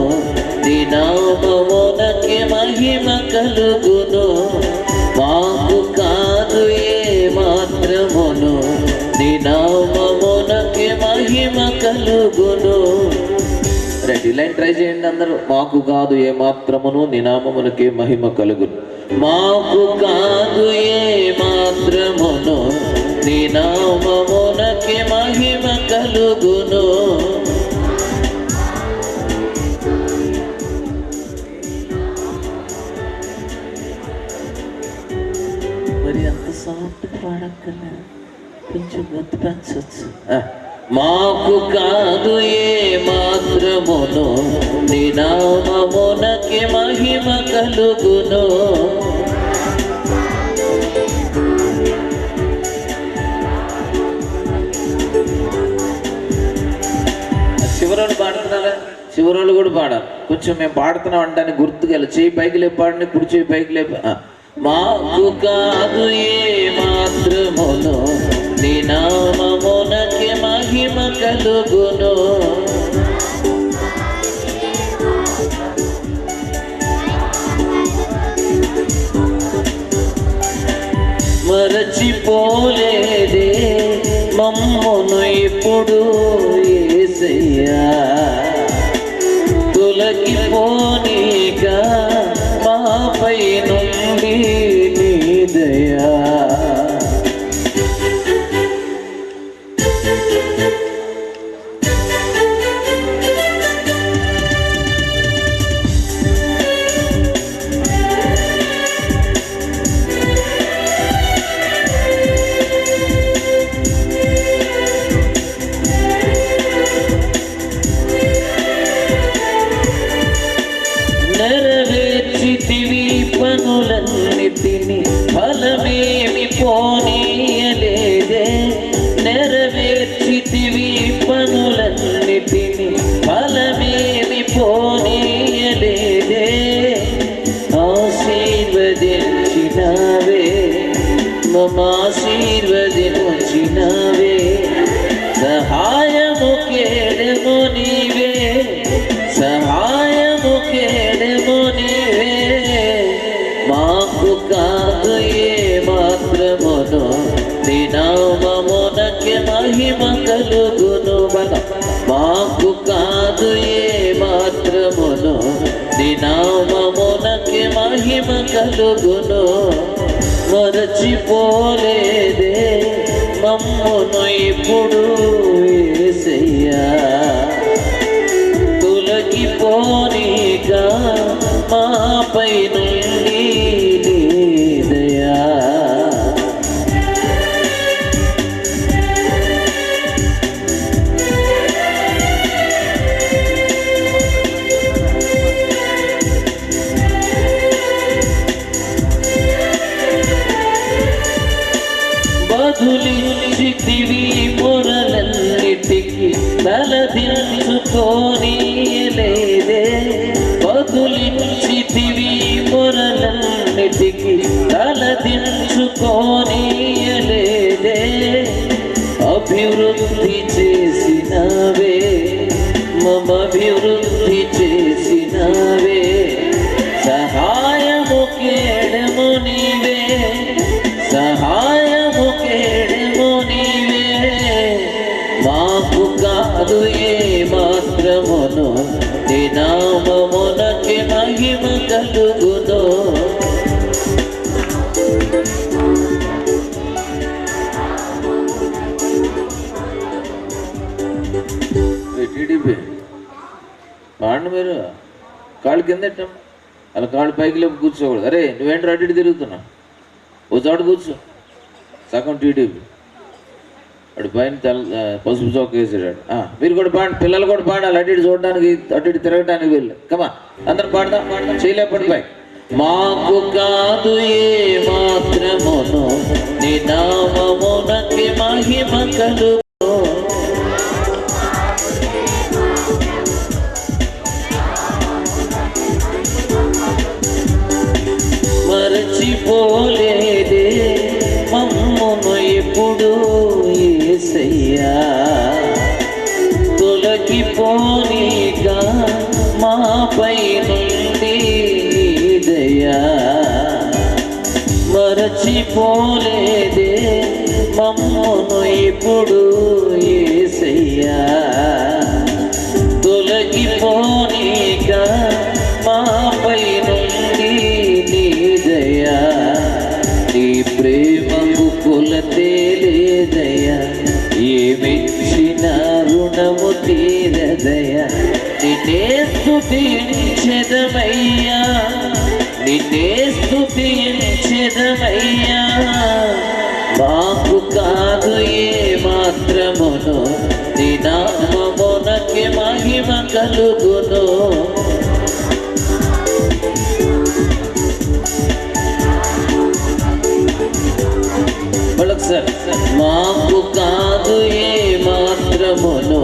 Speaker 1: నీ నామమునకే మహిమ కలుగును మాకు కాదు ఏ మాత్రమును నీ నామమునకే మహిమ కలుగును. రైట్, ఈ లైన్ ట్రై చేయండి అందరూ. మాకు కాదు ఏ మాత్రమును నీ నామమునకే మహిమ కలుగును. మాకు కాదు ఏ మాత్రమును నీ నామమునకే మహిమ కలుగును. మరి అంత సాఫ్ట్ పాడక్కర్లేదు, కొంచెం గొంతు పెంచవచ్చు. మాకు కాదు ఏ మాత్రమును నీ నామమునకే మహిమ కలుగును. చివరోళ్ళు పాడుతున్నారా? చివరోళ్ళు కూడా పాడాలి. కొంచెం మేము పాడుతున్నాం అంటానికి గుర్తుగా చేయి పైకి లేపాడని, కుడి చేయి పైకి లేప. మాకు కాదు ఏ మాత్రమును నీ నామమునకే మహిమ కలుగును. మరచిపోలేదే మమ్మును ఇప్పుడు యేసయ్యా తొలగిపోనీక మాపై నుండి నీ దయా నెరవేర్చితివి పనులన్నిటిని ఫలమేమి పోనీయలేదే నెరవేర్చితివి పనులన్నిటిని ఫలమేమి పోనీయలేదే ఆశీర్వదించినావే మమాశీర్వదించినావే సహాయము కేడము నీవే సహాయము కేడము నీవే మాకు కాదు ఏ మాత్రమును నీ నామమునకే మహిమ కలుగును. మాకు కాదు ఏ మాత్రమును నీ నామమునకే మహిమ కలుగును. మరచిపోలేదే మమ్మును ఇప్పుడు యేసయ్యా తొలగిపోనీక మాపై నుండి నీ దయా. బదులించితివి మొరలన్నిటికి తలదించుకోనీయలేదే బదులించితివి మొరలన్నిటికి తలదించుకోనీయలేదే అభివృద్ధి చేసినవే మమభివృద్ధి చేసినవే సహాయము కేడము నీవే సహాయము కేడము నీవే మాకు కాదు ఏ మాత్రమును నీ నామమునకే మహిమ కలుగును. టీడీపీ పాండి మీరు కాళ్ళు కింద పెట్టాం అలా కాళ్ళు పైకి లేపు కూర్చోకూడదు. అరే నువ్వేంటి అటు ఇటు తిరుగుతున్నావు, ఓ చోట కూర్చో. సగం టీడీపీ వాడు పైన పసుపు చొక్క వేసాడు. మీరు కూడా పాడండి, పిల్లలు కూడా పాడాలి. అటు ఇటు చూడడానికి, అటు ఇటు తిరగడానికి వెళ్ళి. కమా అందరు పాడదాం, చేయలేపటి పై. మాకు కాదు ఏ మాత్రమును నీ నామమునకి మహిమ కలుగు, మరచిపోలేదే మమ్మును ఎప్పుడు యేసయ్యా, తొలగిపోనీగా మాపై నుండి దయా. మరచిపోలేదే మమ్మును ఎప్పుడు యేసయ్యా, తొలగిపోనీగా మాపై నుండి దయా. నీ ప్రేమకు కొలతే లేదయా, ఏమిచ్చిన రుణము తీరదయా. నిన్నే స్తుతించెదమయ్యా, నిన్నే స్తుతించెదమయ్యా. మాకు కాదు ఏ మాత్రమును నీ నామమునకి మహిమ కలుగును. మాకు కాదు ఏ మాత్రమును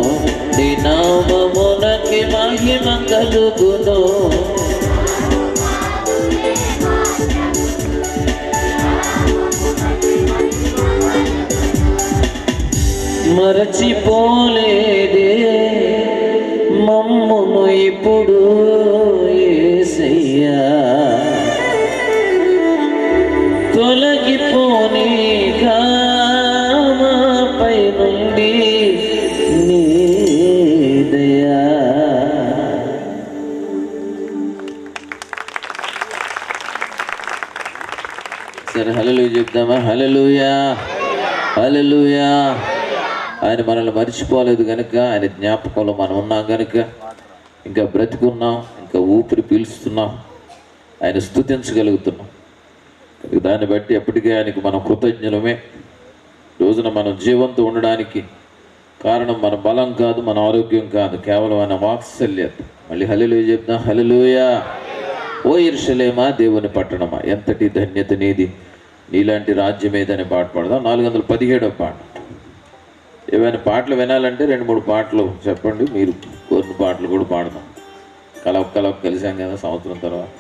Speaker 1: నీ నామమునకి మహిమ కలుగును. మరచిపోలేదే మమ్మును ఇప్పుడు యేసయ్యా, తొలగిపోనీగా మాపై నుండి నీ దయా. సరే హల్లెలూయా చెప్దామా? హల్లెలూయా, హల్లెలూయా. ఆయన మనల్ని మర్చిపోలేదు కనుక, ఆయన జ్ఞాపకంలో మనం ఉన్నాం కనుక ఇంకా బ్రతికున్నాం, ఇంకా ఊపిరి పీల్చుతున్నాం, ఆయన స్తుతించగలుగుతున్నాం. దాన్ని బట్టి ఎప్పటికీ ఆయనకు మనం కృతజ్ఞులమే. రోజున మనం జీవంతో ఉండడానికి కారణం మన బలం కాదు, మన ఆరోగ్యం కాదు, కేవలం ఆయన వాత్సల్యత. మళ్ళీ హల్లెలూయా చెప్దాం. హల్లెలూయా. ఓ యెరూషలేమా, దేవుని పట్టణమా, ఎంతటి ధన్యత నీది, నీలాంటి రాజ్యం ఏదని పాట పాడదాం. 417వ పాట. ఏమైనా పాటలు వినాలంటే 2-3 పాటలు చెప్పండి, మీరు కొన్ని పాటలు కూడా పాడదాం. కలవ కలిసాం కదా సంవత్సరం తర్వాత.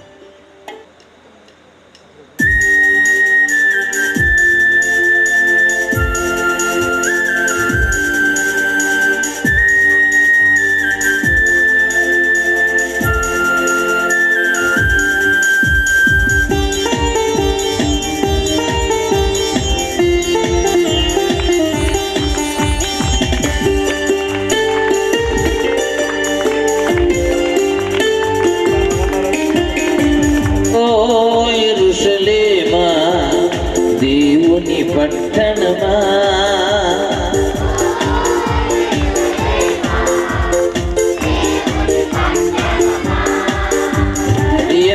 Speaker 1: పట్టణమా,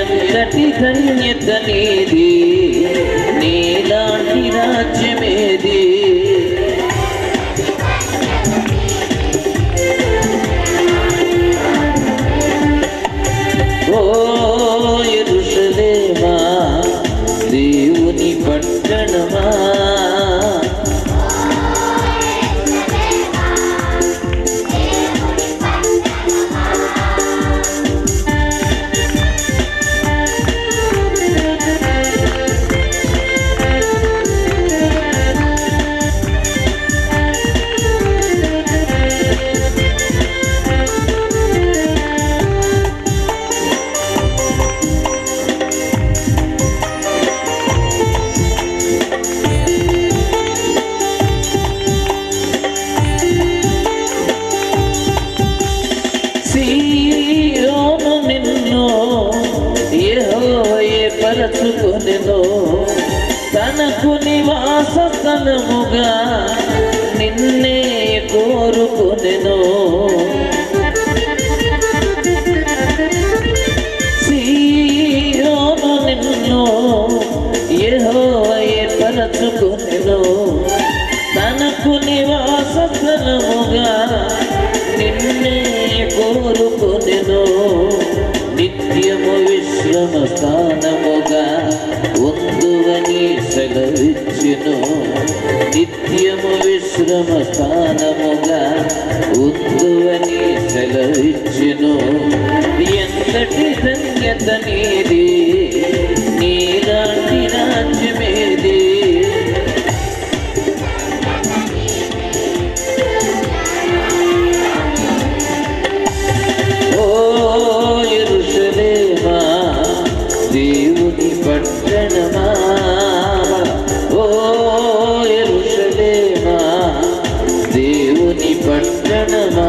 Speaker 1: ఎంతటి ధన్యత నీది, నీలాంటి రాజ్యమేది. ఓ యెరూషలేమా, దేవుని పట్టణమా, పరచుకొనెను తనకు నివాస స్థలముగా, నిన్నే కోరుకొనెను. సీయోను నిన్ను యెహోవా ఏర్పరచుకొనెను, తనకు నివాస స్థలముగా నిన్నే కోరుకొనెను. నిత్యము విశ్రమ స్థానముగా ఉందువని సెలవిచ్చెను. నిత్యము విశ్రమ స్థానముగా ఉందువని సెలవిచ్చెను. ఎంతటి ధన్యత నీది, నీలాంటి రాజ్యమేది. ఓ యెరూషలేమా, దేవుని పట్టణమా, ఓ యెరూషలేమా, దేవుని పట్టణమా.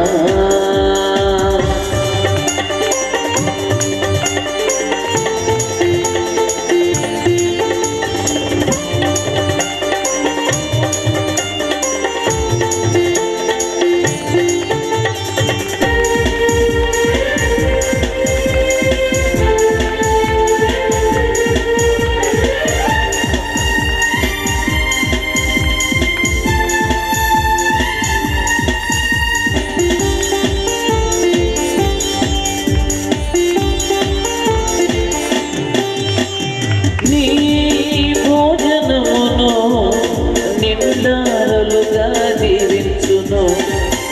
Speaker 1: నిండారులుగా దీవించును.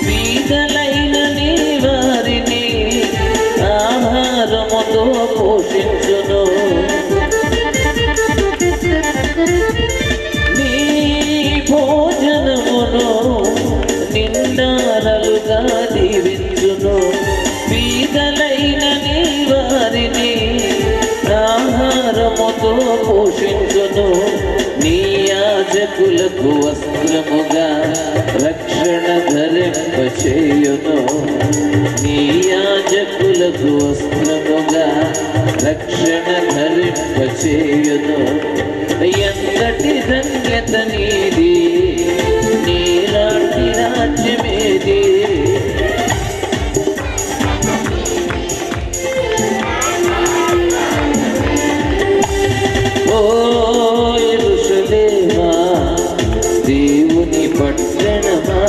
Speaker 1: బీదలైన నీ వారిని ఆహారముతో పోషించును. నీ భోజనమును నిండారులుగా దీవించును. బీదలైన నీ వారిని ఆహారముతో పోషించును. నీ యాజకులకు వస్త్రముగా రక్షణ ధరింపచేయును. నీ యాజకులకు వస్త్రముగా రక్షణ ధరింపచేయును. ఎంతటి ధన్యత నీది, నీలాంటి రాజ్యమేది. ఓ యెరూషలేమా, దేవుని పట్టణమా,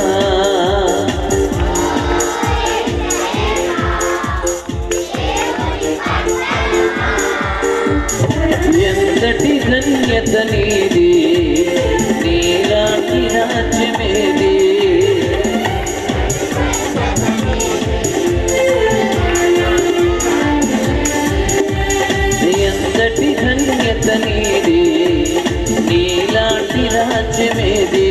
Speaker 1: ఎంతటి ధన్యత నీది, నీలాంటి రాజ్యమేది. ఎంతటి ధన్యత నీది, నీలాంటి రాజ్యమేది.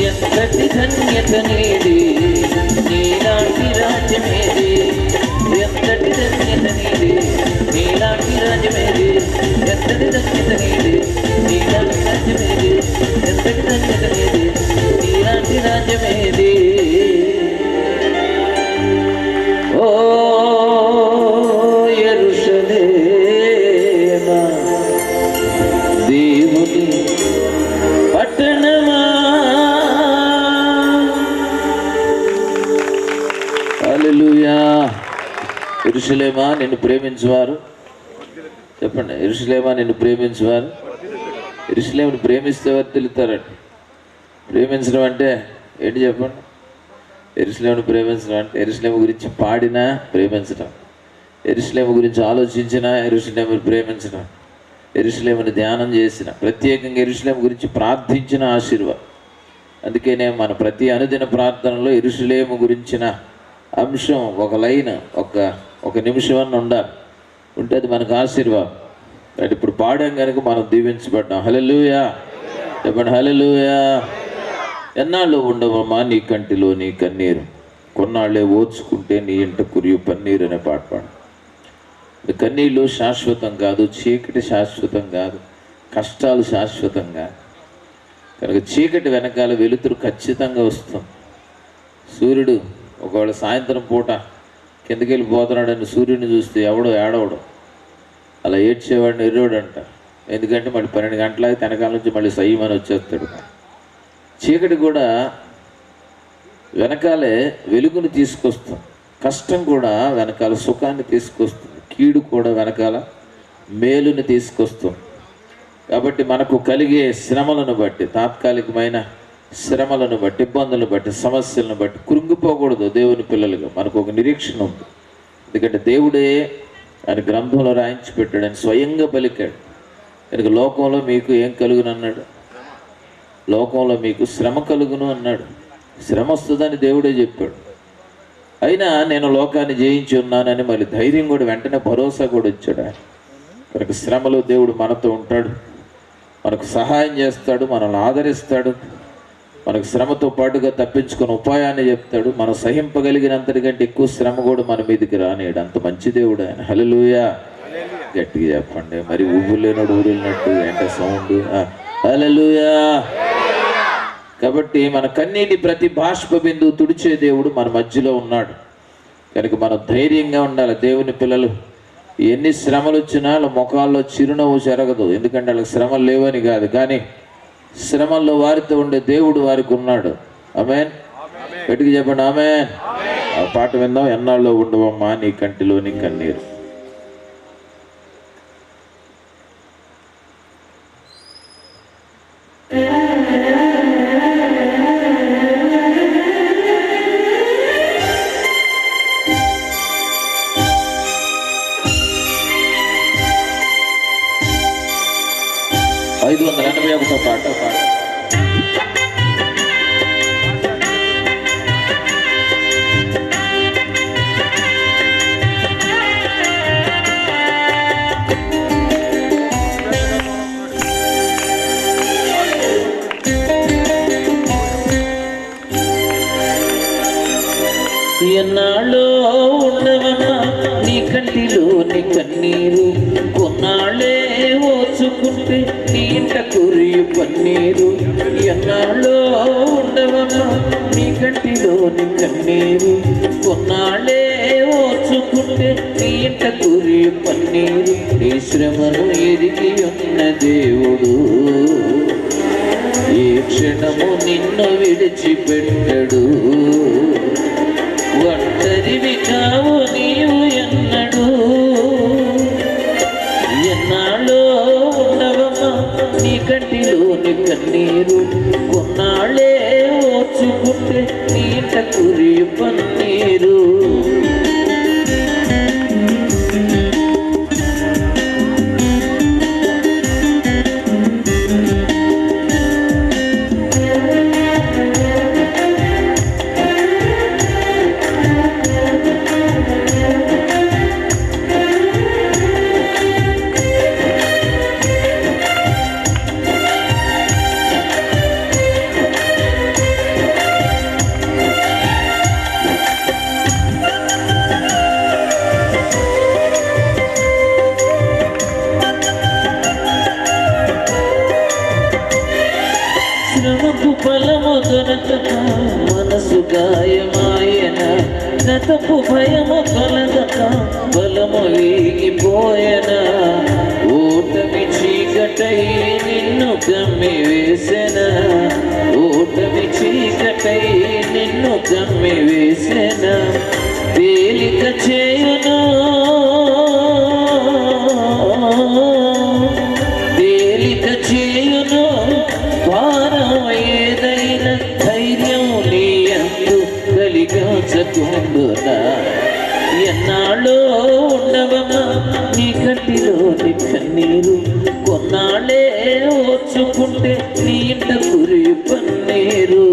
Speaker 1: ఎంతటి ధన్యత నీది, నీలాంటి రాజ్యమేది. ఎంతటి ధన్యత నీది, నీలాంటి రాజ్యమేది. ఎంతటి ధన్యత నీది, నీలాంటి రాజ్యమేది. ఎంతటి ధన్యత నీది, నీలాంటి రాజ్యమేది. ఓ యెరూషలేమా, దేవుని పట్టణమా. హల్లెలూయా. యెరూషలేమా, నిన్ను ప్రేమించువారు చెప్పండి. యెరూషలేమా, నిన్ను ప్రేమించువారు. యెరూషలేమును ప్రేమిస్తే వర్తిల్లుతారండి. ప్రేమించడం అంటే ఏంటి చెప్పండి. యెరూషలేమును ప్రేమించడం అంటే యెరూషలేము గురించి పాడినా ప్రేమించడం, యెరూషలేము గురించి ఆలోచించినా యెరూషలేమును ప్రేమించడం, యెరూషలేమును ధ్యానం చేసిన, ప్రత్యేకంగా యెరూషలేము గురించి ప్రార్థించిన ఆశీర్వాదం. అందుకనే మన ప్రతి అనుదిన ప్రార్థనలో యెరూషలేము గురించిన అంశం ఒక లైన్, ఒక నిమిషం అన్న ఉండాలి. ఉంటే అది మనకు ఆశీర్వాదం. అంటే ఇప్పుడు పాడాం కనుక మనం దీవించబడ్డాం. హల్లెలూయా చెప్పండి. హల్లెలూయా. ఎన్నాళ్ళు ఉండవమ్మా నీ కంటిలో నీ కన్నీరు, కొన్నాళ్ళే ఓర్చుకుంటే నీ ఇంట కురియు పన్నీరు అనే పాట పాడు. కన్నీళ్ళు శాశ్వతం కాదు, చీకటి శాశ్వతం కాదు, కష్టాలు శాశ్వతం కాదు. కనుక చీకటి వెనకాల వెలుతురు ఖచ్చితంగా వస్తుంది. సూర్యుడు ఒకవేళ సాయంత్రం పూట కిందకి వెళ్ళిపోతున్నాడని సూర్యుడిని చూస్తే ఎవడో ఏడవడం, అలా ఏడ్చేవాడిని ఎర్రోడు అంట. ఎందుకంటే మళ్ళీ 12 గంటలకి వెనకాల నుంచి మళ్ళీ సయ్యమని వచ్చేస్తాడు. చీకటి కూడా వెనకాలే వెలుగును తీసుకొస్తుంది, కష్టం కూడా వెనకాల సుఖాన్ని తీసుకొస్తుంది, కీడు కూడా వెనకాల మేలుని తీసుకొస్తుంది. కాబట్టి మనకు కలిగే శ్రమలను బట్టి, తాత్కాలికమైన శ్రమలను బట్టి, ఇబ్బందులను బట్టి, సమస్యలను బట్టి కృంగిపోకూడదు. దేవుని పిల్లలుగా మనకు ఒక నిరీక్షణ ఉంది. ఎందుకంటే దేవుడే ఆయన గ్రంథంలో రాయించి పెట్టాడు, ఆయన స్వయంగా పలికాడు. కనుక లోకంలో మీకు ఏం కలుగును అన్నాడు? లోకంలో మీకు శ్రమ కలుగును అన్నాడు. శ్రమ వస్తుందని దేవుడే చెప్పాడు. అయినా నేను లోకాన్ని జయించి ఉన్నానని మళ్ళీ ధైర్యం కూడా, వెంటనే భరోసా కూడా వచ్చాడు ఆయన. కనుక శ్రమలో దేవుడు మనతో ఉంటాడు, మనకు సహాయం చేస్తాడు, మనల్ని ఆదరిస్తాడు, మనకు శ్రమతో పాటుగా తప్పించుకుని ఉపాయాన్ని చెప్తాడు. మనం సహింపగలిగినంతటికంటే ఎక్కువ శ్రమ కూడా మన మీదకి రానియడు. అంత మంచి దేవుడు ఆయన. హల్లెలూయా, గట్టిగా చెప్పండి. మరి ఊపిరిలేనోడు ఊరినట్టు ఏంటో సౌండ్. హల్లెలూయా. కాబట్టి మన కన్నీటి ప్రతి బాష్ప బిందువు తుడిచే దేవుడు మన మధ్యలో ఉన్నాడు. కనుక మనం ధైర్యంగా ఉండాలి. దేవుని పిల్లలు ఎన్ని శ్రమలు వచ్చినా వాళ్ళ ముఖాల్లో చిరునవ్వు చెరగదు. ఎందుకంటే వాళ్ళకి శ్రమలు లేవని కాదు, కానీ శ్రమల్లో వారితో ఉండే దేవుడు వారికి ఉన్నాడు. ఆమేన్. గట్టిగా చెప్పండి ఆమేన్. ఆ పాట విందాం. ఎన్నాళ్ళు ఉండవమ్మా నీ కంటిలోని కన్నీరు. పాట 551. ఎన్నాళ్ళో ఉండవమ్మా నీ కంటిలోని కన్నీరు, కొన్నాళ్ళే ఓచుకుంటే నీ ఇంట కురియు పన్నీరు. ఎన్నాళ్ళో ఉండవమ్మా నీ కంటిలోని కన్నీరు, కొన్నాళ్ళే ఓచుకుంటే నీ ఇంట కురియు పన్నీరు. ఈ శ్రమను ఎరిగి ఉన్న దేవుడు ఏ క్షణము నిన్ను విడిచిపెట్టడు. ఒంటరివి కావు నీవు ఎన్నడు. ఎన్నాళ్ళో ఉండవమ్మా నీ కంటిలోని కన్నీరు, కొన్నాళ్ళే ఓచుకుంటే నీ ఇంట కురియు పన్నీరు. శ్రమకు ఫలము దొరకక మనసు గాయమాయన, గతపు భయము కలగక బలము వీగిపోయన. ఓటమి చీకటై నిన్ను కమ్మి వేసెన, ఓటమి చీకటై నిన్ను కమ్మి వేసెన. తేలిక చేయును తేలిక చేయును భారం ఏదైనా, ధైర్యం నీ అందు కలిగించకుండునా. ఎన్నాళ్ళో ఉండవమ్మా నీ కంటిలోని కన్నీరు, కొన్నాళ్ళే ఓచుకుంటే నీ ఇంట కురియు పన్నీరు.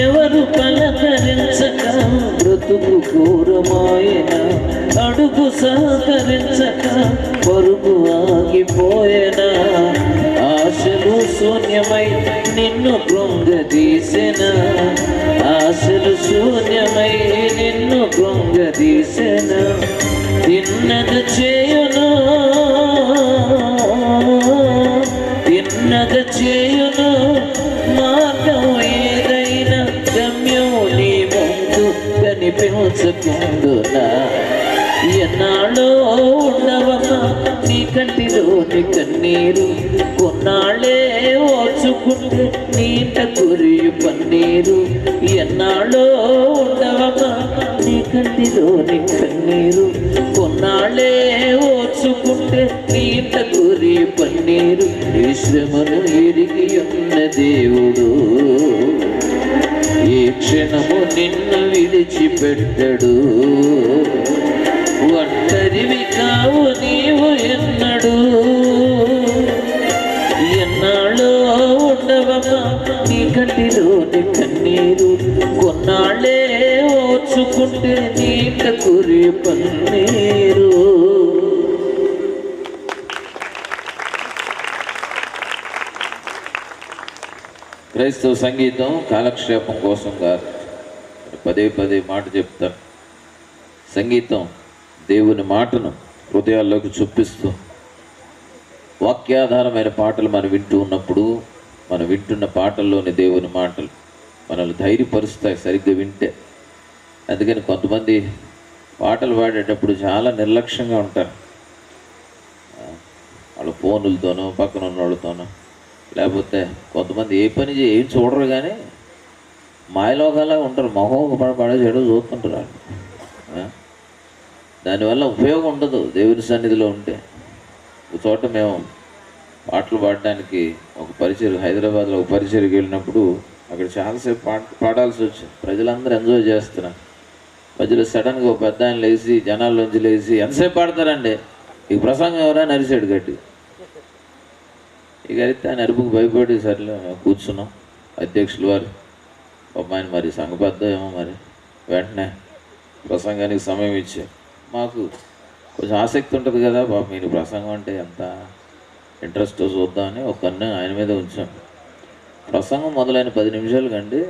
Speaker 1: ఎవరు పలకరించక బ్రతుకు ఘోరమాయన, అడుగు సహకరించక పరుగు ఆగిపోయన. ఆశలు శూన్యమై నిన్ను కృంగదీసెన, ఆశలు శూన్యమై నిన్ను కృంగదీసెన. తిన్నద చేయును తిన్నద చేయును మార్గం కన్నీరు కొన్నాళ్ళే ఓచుకుంటే నీట కురియు పన్నీరు ఎన్నాళ్ళో ఉండవమ్మా నీ కంటిలోని కన్నీరు కొన్నాళ్ళే ఓచుకుంటే నీట కురియు పన్నీరు ఈ శ్రమను ఎరిగి ఉన్న దేవుడు ఏ క్షణము నిన్ను విడిచిపెట్టడు ఒంటరివి కావు నీవు ఎన్నడు ఎన్నాళ్ళో ఉండవమ్మా నీ కంటిలోని కన్నీరు కొన్నాళ్ళే ఓచుకుంటే నీట కురి పన్నీరు. క్రైస్తవ సంగీతం కాలక్షేపం కోసం కాదు, పదే పదే మాట చెప్తాను. సంగీతం దేవుని మాటను హృదయాల్లోకి చూపిస్తూ వాక్యాధారమైన పాటలు మనం వింటూ ఉన్నప్పుడు మనం వింటున్న పాటల్లోని దేవుని మాటలు మనల్ని ధైర్యపరుస్తాయి సరిగ్గా వింటే. అందుకని కొంతమంది పాటలు పాడేటప్పుడు చాలా నిర్లక్ష్యంగా ఉంటారు. వాళ్ళ ఫోనులతోనో పక్కన ఉన్న వాళ్ళతోనో, లేకపోతే కొంతమంది ఏ పని ఏం చూడరు కానీ మాయలోకాలా ఉంటారు. మొహం పడే చెడు చూస్తుంటారు. దానివల్ల ఉపయోగం ఉండదు దేవుని సన్నిధిలో ఉంటే. ఒక చోట మేము పాటలు పాడడానికి ఒక పరిచయం, హైదరాబాద్లో ఒక పరిచయకి వెళ్ళినప్పుడు అక్కడ చాలాసేపు పాడాల్సి వచ్చింది. ప్రజలందరూ ఎంజాయ్ చేస్తున్నారు. మధ్యలో సడన్గా ఒక పెద్ద ఆయన లేచి జనాల్లోంచి లేచి ఎంతసేపు పాడతారండి ఈ ప్రసంగం ఎవరైనా అరిసాడు గట్టి. ఇక అయితే ఆయన అరుపుకు భయపడి సర్లే కూర్చున్నాం. అధ్యక్షులు వారు ఆయన మరి సంఘబద్ధ ఏమో మరి వెంటనే ప్రసంగానికి సమయం ఇచ్చారు. మాకు కొంచెం ఆసక్తి ఉంటుంది కదా బాబు, మీరు ప్రసంగం అంటే ఎంత ఇంట్రెస్ట్ చూద్దామని ఒక కన్ను ఆయన మీద ఉంచాం. ప్రసంగం మొదలైన 10 నిమిషాలు కండి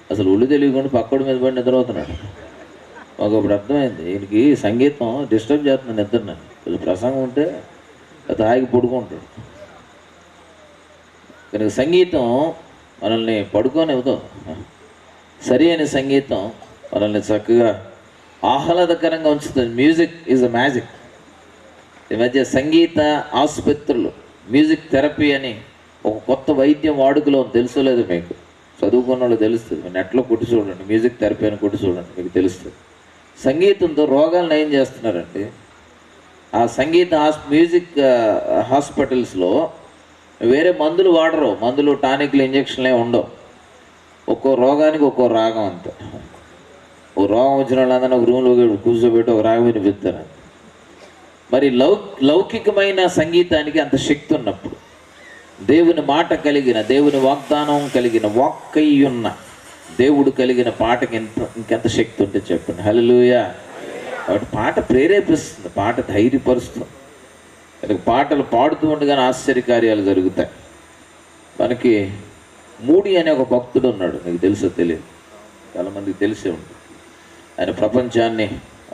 Speaker 1: అసలు ఒళ్ళు తెలియకుండా పక్కడి మీద పడి నిద్రపోతున్నాడు. మాకు అప్పుడు అర్థమైంది ఈయనకి సంగీతం డిస్టర్బ్ చేస్తుంది నిద్రని. కొంచెం ప్రసంగం ఉంటే అది హాయిగా పడుకుంటాడు. కనుక సంగీతం మనల్ని పడుకోనివ్వదు. సరి అయిన సంగీతం మనల్ని చక్కగా ఆహ్లాదకరంగా ఉంచుతుంది. Music is a magic. ఈ మధ్య సంగీత ఆసుపత్రులు మ్యూజిక్ థెరపీ అని ఒక కొత్త వైద్యం వాడుకలో తెలుసో లేదు మీకు, చదువుకున్న వాళ్ళు తెలుస్తుంది. నెట్లో కొట్టి చూడండి, మ్యూజిక్ థెరపీ అని కొట్టి చూడండి, మీకు తెలుస్తుంది. సంగీతంతో రోగాలు నయం చేస్తున్నారండి. ఆ సంగీత మ్యూజిక్ హాస్పిటల్స్లో వేరే మందులు వాడరు. మందులు, టానిక్లు, ఇంజక్షన్లే ఉండవు. ఒక్కో రోగానికి ఒక్కో రాగం అంతే. ఓ రోగం వచ్చిన వాళ్ళందరినీ ఒక రూమ్లో కూర్చోబెట్టి ఒక రాగం వినిపిస్తారు. మరి లౌకికమైన సంగీతానికి అంత శక్తి ఉన్నప్పుడు దేవుని మాట కలిగిన, దేవుని వాగ్దానం కలిగిన, వాక్కయ్యున్న దేవుడు కలిగిన పాటకి ఇంకెంత శక్తి ఉంటే చెప్పండి. హల్లెలూయా. కాబట్టి పాట ప్రేరేపిస్తుంది, పాట ధైర్యపరుస్తుంది. పాటలు పాడుతూ ఉండగానే ఆశ్చర్యకార్యాలు జరుగుతాయి. మనకి మూడి అనే ఒక భక్తుడు ఉన్నాడు, మీకు తెలుసో తెలియదు, చాలామందికి తెలిసే ఉంటుంది. ఆయన ప్రపంచాన్ని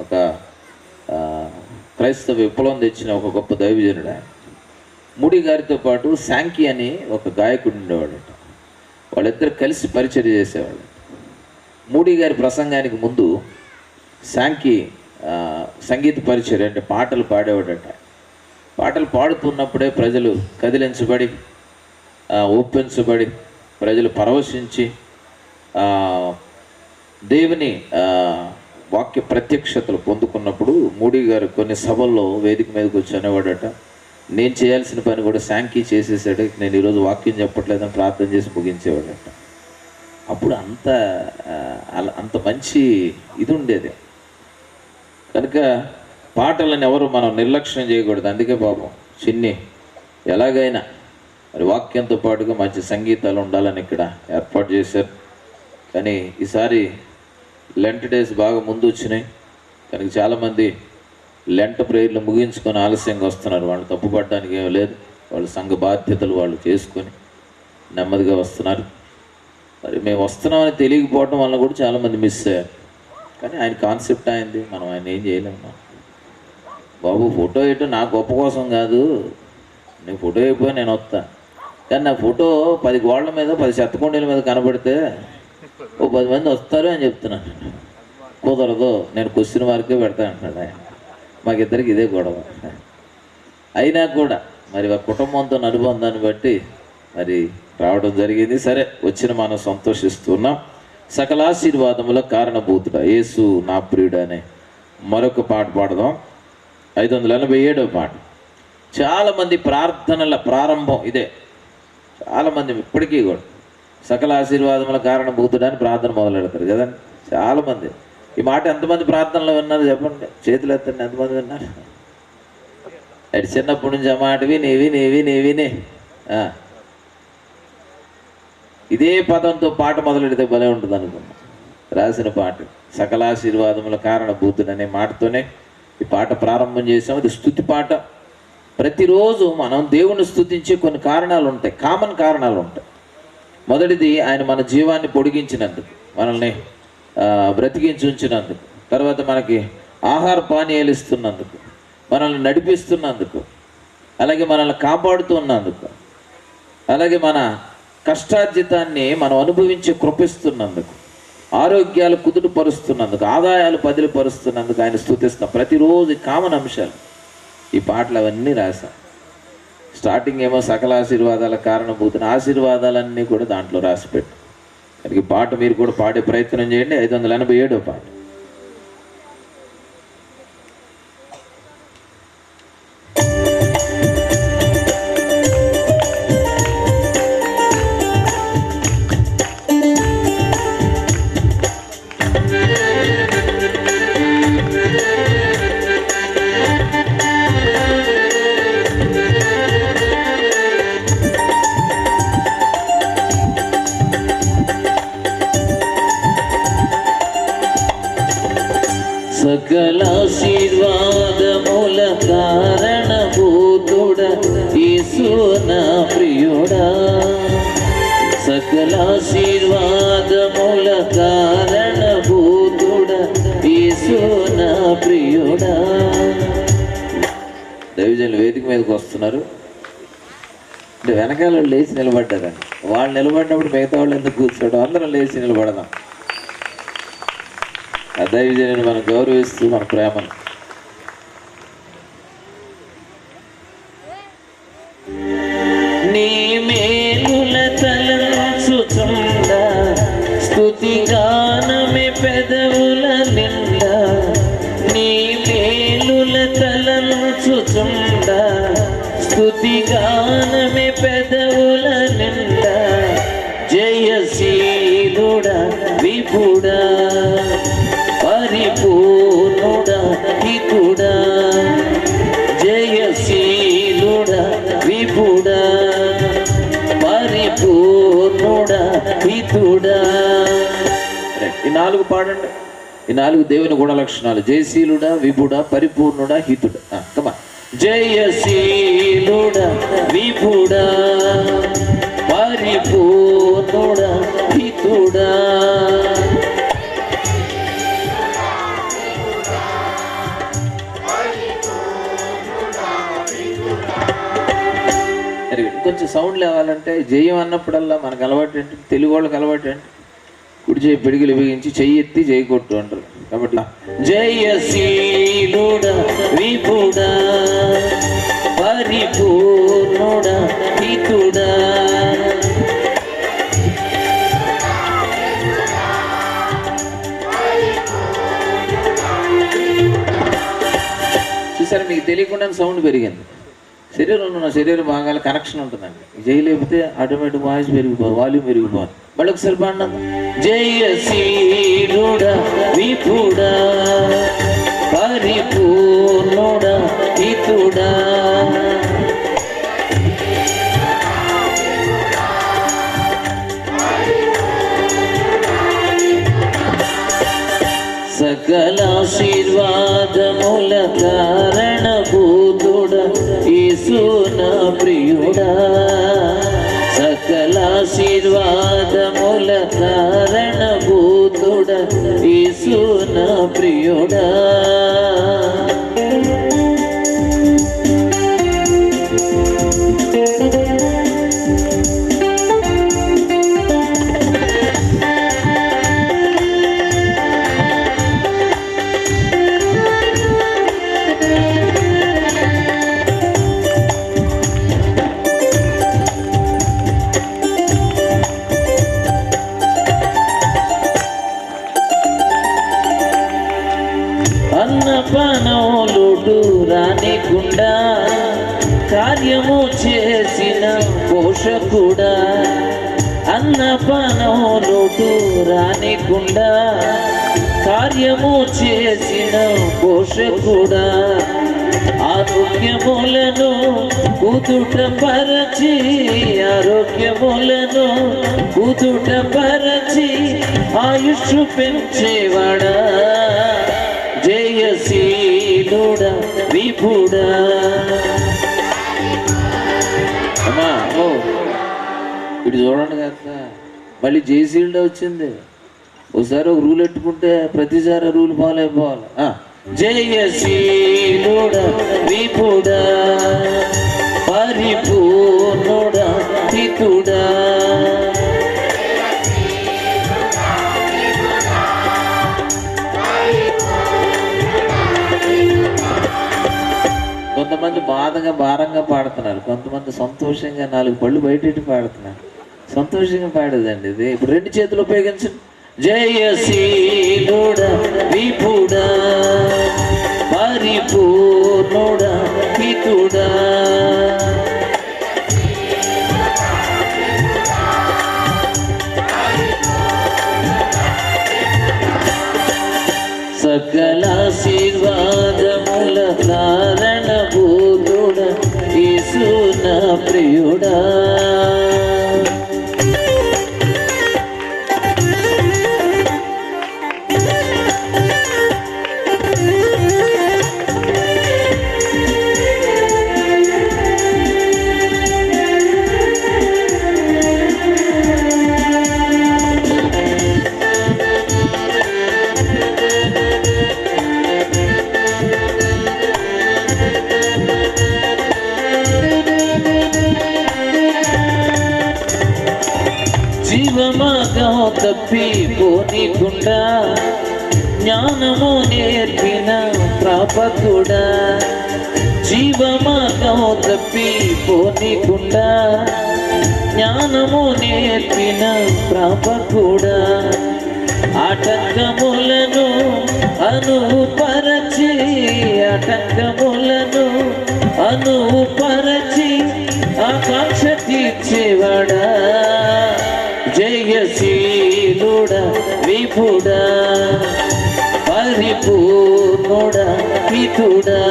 Speaker 1: ఒక క్రైస్తవ విప్లవం తెచ్చిన ఒక గొప్ప దైవజనుడు. ఆయన మూడి గారితో పాటు శాంకి అని ఒక గాయకుడు ఉండేవాడట. వాళ్ళిద్దరు కలిసి పరిచయం చేసేవాళ్ళు. మూడి గారి ప్రసంగానికి ముందు శాంకి సంగీత పరిచయం అంటే పాటలు పాడేవాడట. పాటలు పాడుతున్నప్పుడే ప్రజలు కదిలించబడి, ఒప్పించబడి, ప్రజలు పరవశించి దేవుని వాక్య ప్రత్యక్షతలు పొందుకున్నప్పుడు మూడి గారు కొన్ని సభల్లో వేదిక మీదకి వచ్చి అనేవాడట, నేను చేయాల్సిన పని కూడా శాంకి చేసేసాడు, నేను ఈరోజు వాక్యం చెప్పట్లేదని ప్రార్థన చేసి ముగించేవాడట. అప్పుడు అంత మంచి ఇది ఉండేది. కనుక పాటలను ఎవరు మనం నిర్లక్ష్యం చేయకూడదు. అందుకే పాపం చిన్ని ఎలాగైనా మరి వాక్యంతో పాటుగా మంచి సంగీతాలు ఉండాలని ఇక్కడ ఏర్పాటు చేశారు. కానీ ఈసారి లెంట్ డేస్ బాగా ముందు వచ్చినాయి కనుక చాలామంది లెంట్ ప్రేయర్లు ముగించుకొని ఆలస్యంగా వస్తున్నారు. వాళ్ళు తప్పుపడడానికి ఏమీ లేదు, వాళ్ళ సంఘ బాధ్యతలు వాళ్ళు చేసుకొని నెమ్మదిగా వస్తున్నారు. మరి మేము వస్తున్నామని తెలియకపోవడం వల్ల కూడా చాలామంది మిస్ అయ్యారు. కానీ ఆయన కాన్సెప్ట్ అయింది, మనం ఆయన ఏం చేయలేము. బాబు ఫోటో వేయటం నా గొప్ప కోసం కాదు, నేను ఫోటో అయిపోయి నేను వస్తా, కానీ నా ఫోటో 10 గోడల మీద 10 చెత్తకొండల మీద కనబడితే ఓ 10 మంది వస్తారు అని చెప్తున్నాను. కుదరదు, నేను క్వశ్చన్ మార్కే పెడతా అంటున్నాడు ఆయన. మాకిద్దరికి ఇదే గొడవ. అయినా కూడా మరి ఆ కుటుంబంతో అనుబంధాన్ని బట్టి మరి రావడం జరిగింది. సరే, వచ్చిన మనం సంతోషిస్తున్నాం. సకలాశీర్వాదముల కారణభూతుడా యేసు నా ప్రియుడు అనే మరొక పాట పాడదాం. 587వ పాట. చాలామంది ప్రార్థనల ప్రారంభం ఇదే. చాలామంది ఇప్పటికీ కూడా సకల ఆశీర్వాదముల కారణభూతుడా అని ప్రార్థన మొదలు పెడతారు కదండి. చాలామంది ఈ మాట ఎంతమంది ప్రార్థనలో విన్నారు చెప్పండి, చేతులు ఎత్తండి. ఎంతమంది విన్నారు? అటు చిన్నప్పటి నుంచి ఆ మాట విని ఇదే పదంతో పాట మొదలెడితే భలే ఉంటుంది అనుకున్నా. రాసిన పాట సకలాశీర్వాదముల కారణభూతుడు అనే మాటతోనే ఈ పాట ప్రారంభం చేసాం. ఇది స్తుతి పాట. ప్రతిరోజు మనం దేవుణ్ణి స్తుతించే కొన్ని కారణాలు ఉంటాయి, కామన్ కారణాలు ఉంటాయి. మొదటిది, ఆయన మన జీవాన్ని పొడిగించినందుకు, మనల్ని బ్రతికించి ఉంచినందుకు, తర్వాత మనకి ఆహార పానీయాలు ఇస్తున్నందుకు, మనల్ని నడిపిస్తున్నందుకు, అలాగే మనల్ని కాపాడుతున్నందుకు, అలాగే మన కష్టార్జితాన్ని మనం అనుభవించి కృపిస్తున్నందుకు, ఆరోగ్యాలు కుదుటపరుస్తున్నందుకు, ఆదాయాలు పదిలిపరుస్తున్నందుకు ఆయన స్తుతిస్తాం. ప్రతిరోజు కామన్ అంశాలు ఈ పాటలు అవన్నీ రాశాం. స్టార్టింగ్ ఏమో సకల ఆశీర్వాదాల కారణభూతున్న ఆశీర్వాదాలన్నీ కూడా దాంట్లో రాసిపెట్టు. ఈ పాట మీరు కూడా పాడే ప్రయత్నం చేయండి. 587వ పాట. సకలాశీర్వాదముల కారణభూతుడా యేసు నా ప్రియుడా. సకలాశీర్వాదముల కారణభూతుడా యేసు నా ప్రియుడా. దైవజనులు వేదిక మీదకి వస్తున్నారు అంటే వెనకాల లేచి నిలబడ్డారండి. వాళ్ళు నిలబడినప్పుడు మిగతా వాళ్ళు ఎందుకు కూర్చోవడం? అందరం లేచి నిలబడదాం. ఆ దైవజనుని మనం గౌరవిస్తూ మన ప్రేమను నీ మేలుల తలంచుచుండా స్తుతి గానమే పెదవుల నిండా. నీ మేలుల తలంచుచుండా స్తుతి గానమే పెదవుల నిండా. జయశీలుడా విపుడా పరిపూర్ణుడా హితుడా. జయశీలుడా విపుడా పరిపూర్ణుడా హితుడా. ఈ 4 పాడండి. ఈ 4 దేవుని గుణ లక్షణాలు. జయశీలుడా, విపుడా, పరిపూర్ణుడా, హితుడా. కమా. జయశీలుడా విపుడా పరిపూర్ణుడా హితుడా. కొంచెం సౌండ్ లేవాలంటే జయం అన్నప్పుడల్లా మనకు అలవాటు ఏంటి, తెలుగు వాళ్ళకి అలవాటు ఏంటి, కుడి చేయి పిడికిలు బిగించి చెయ్యి ఎత్తి చేయి కొట్టు అంటారు. కాబట్టి జయశీలుడా విపుడా పరిపూర్ణుడా హితుడా. చూసారా, మీకు తెలియకుండా సౌండ్ పెరిగింది. శరీరంలో ఉన్న శరీర భాగాల కనెక్షన్ ఉంటుందండి. జై లేకపోతే ఆటోమేటిక్ వాయిస్ పెరిగిపోదు, వాల్యూమ్ పెరిగిపోదు. మళ్ళీ ఒకసారి పాడినా. జయశీలుడా విపుడా పరిపూర్ణుడా హితుడా. సకలాశీర్వాదముల కారణభూతుడా యేసు నా ప్రియుడా. సకలాశీర్వాదముల కారణభూతుడా యేసు నా ప్రియుడా. రానికుండా కార్యము చేసిన పోషకుడా, అన్నపానం లోటు రానికుండా కార్యము చేసిన పోషకుడా, ఆరోగ్యములను కుదుటపరచి ఆరోగ్యములను కుదుటపరచి ఆయుష్ పెంచేవాడా, జయశీలుడా విభుడా. అమ్మా ఓ ఇటు చూడండి కదా, మళ్ళీ జయశీలుడా వచ్చింది. ఒకసారి ఒక రూల్ ఎట్టుకుంటే ప్రతిసారి రూల్ ఫాలో అయిపోవాలి. జయశీలుడా విభుడా పరిపూర్ణుడా హితుడా. కొంతమంది భారంగా పాడుతున్నారు, కొంతమంది సంతోషంగా 4 పళ్ళు బయట పాడుతున్నారు. సంతోషంగా పాడేదండి ఇది. ఇప్పుడు 2 చేతులు ఉపయోగించండి. జయశీలుడా విభుడా పరిపూర్ణుడా హితుడా. సకల ఆశీర్వాదముల కారణభూతుడా యేసు నా ప్రియుడా. జీవమార్గం తప్పిపోనీకుండా జ్ఞానము నేర్పిన ప్రాపకుడా, జీవమార్గం తప్పిపోనీకుండా జ్ఞానము నేర్పిన ప్రాపకుడా, ఆటంకములను అనుపరచి ఆటంకములను అనుపరచి ఆకాంక్ష తీర్చేవాడా, జయశీలుడా విభుడా పరిపూర్ణుడా హితుడా.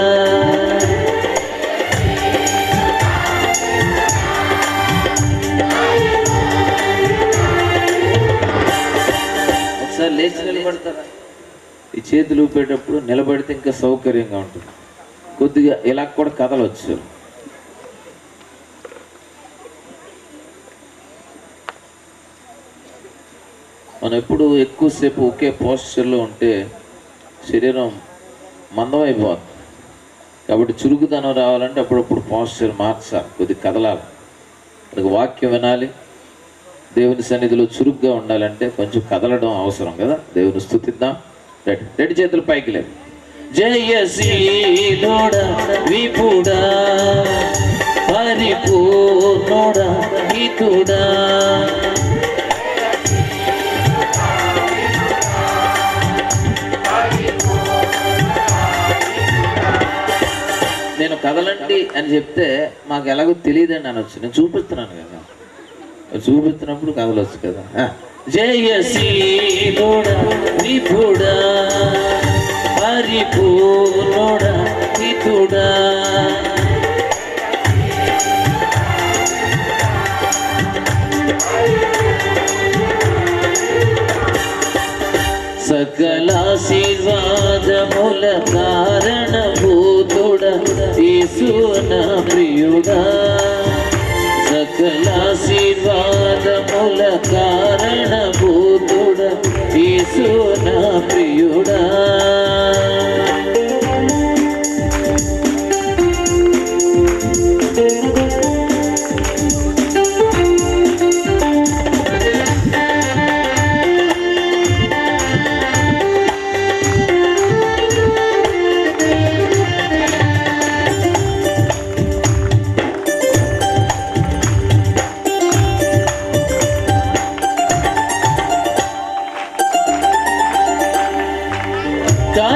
Speaker 1: ఒకసారి లేచి నిలబడతారా? ఈ చేతులు ఊపేటప్పుడు నిలబడితే ఇంకా సౌకర్యంగా ఉంటుంది. కొద్దిగా ఇలా కూడా కదలవచ్చు. మనం ఎప్పుడు ఎక్కువసేపు ఒకే పోస్చర్లో ఉంటే శరీరం మందమైపోతుంది. కాబట్టి చురుకుదనం రావాలంటే అప్పుడప్పుడు పోస్చర్ మార్చాలి, కొద్దిగా కదలాలి. మనకు వాక్యం వినాలి, దేవుని సన్నిధిలో చురుగ్గా ఉండాలంటే కొంచెం కదలడం అవసరం కదా. దేవుని స్తుతిద్దాం. 2 చేతులు పైకి లేదు. జయశీలుడా విభుడా పరిపూర్ణుడా హితుడా. నేను కదలండి అని చెప్తే మాకు ఎలాగో తెలియదండి అనొచ్చు. నేను చూపిస్తున్నాను కదా, చూపిస్తున్నప్పుడు కదలొచ్చు కదా. జయశీలుడా విభుడా పరిపూర్ణుడా హితుడా. సకల ఆశీర్వాదముల కారణభూతుడా యేసు నా ప్రియుడా. సకల ఆశీర్వాదముల కారణభూతుడా యేసు నా ప్రియుడా.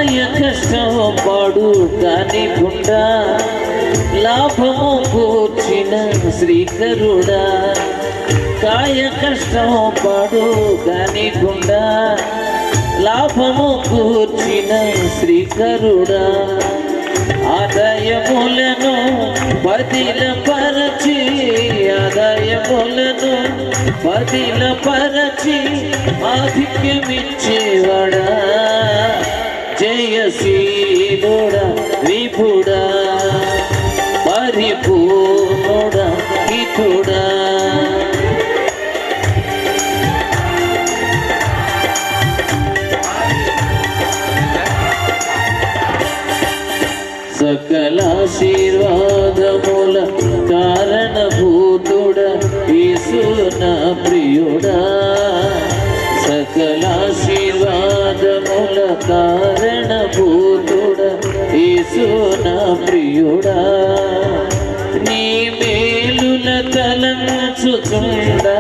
Speaker 1: కాయ కష్టం పాడు కానికుండా లాభము కూర్చిన శ్రీకరుడా, కాయ కష్టం పాడు కానికుండా లాభము కూర్చిన శ్రీకరుడా, ఆదాయములను పదిలపరచి ఆదాయములను పదిలపరచి ఆధిక్యమిచ్చేవాడా, జయశీలుడా విభుడా పరిపూర్ణుడా హితుడా, సకల ఆశీర్వాదముల కారణభూతుడా యేసు నా ప్రియుడా, సకల ఆశీర్వాదముల కారణభూతుడా యేసు నా ప్రియుడా, నీ మేలుల తలంచుచుండా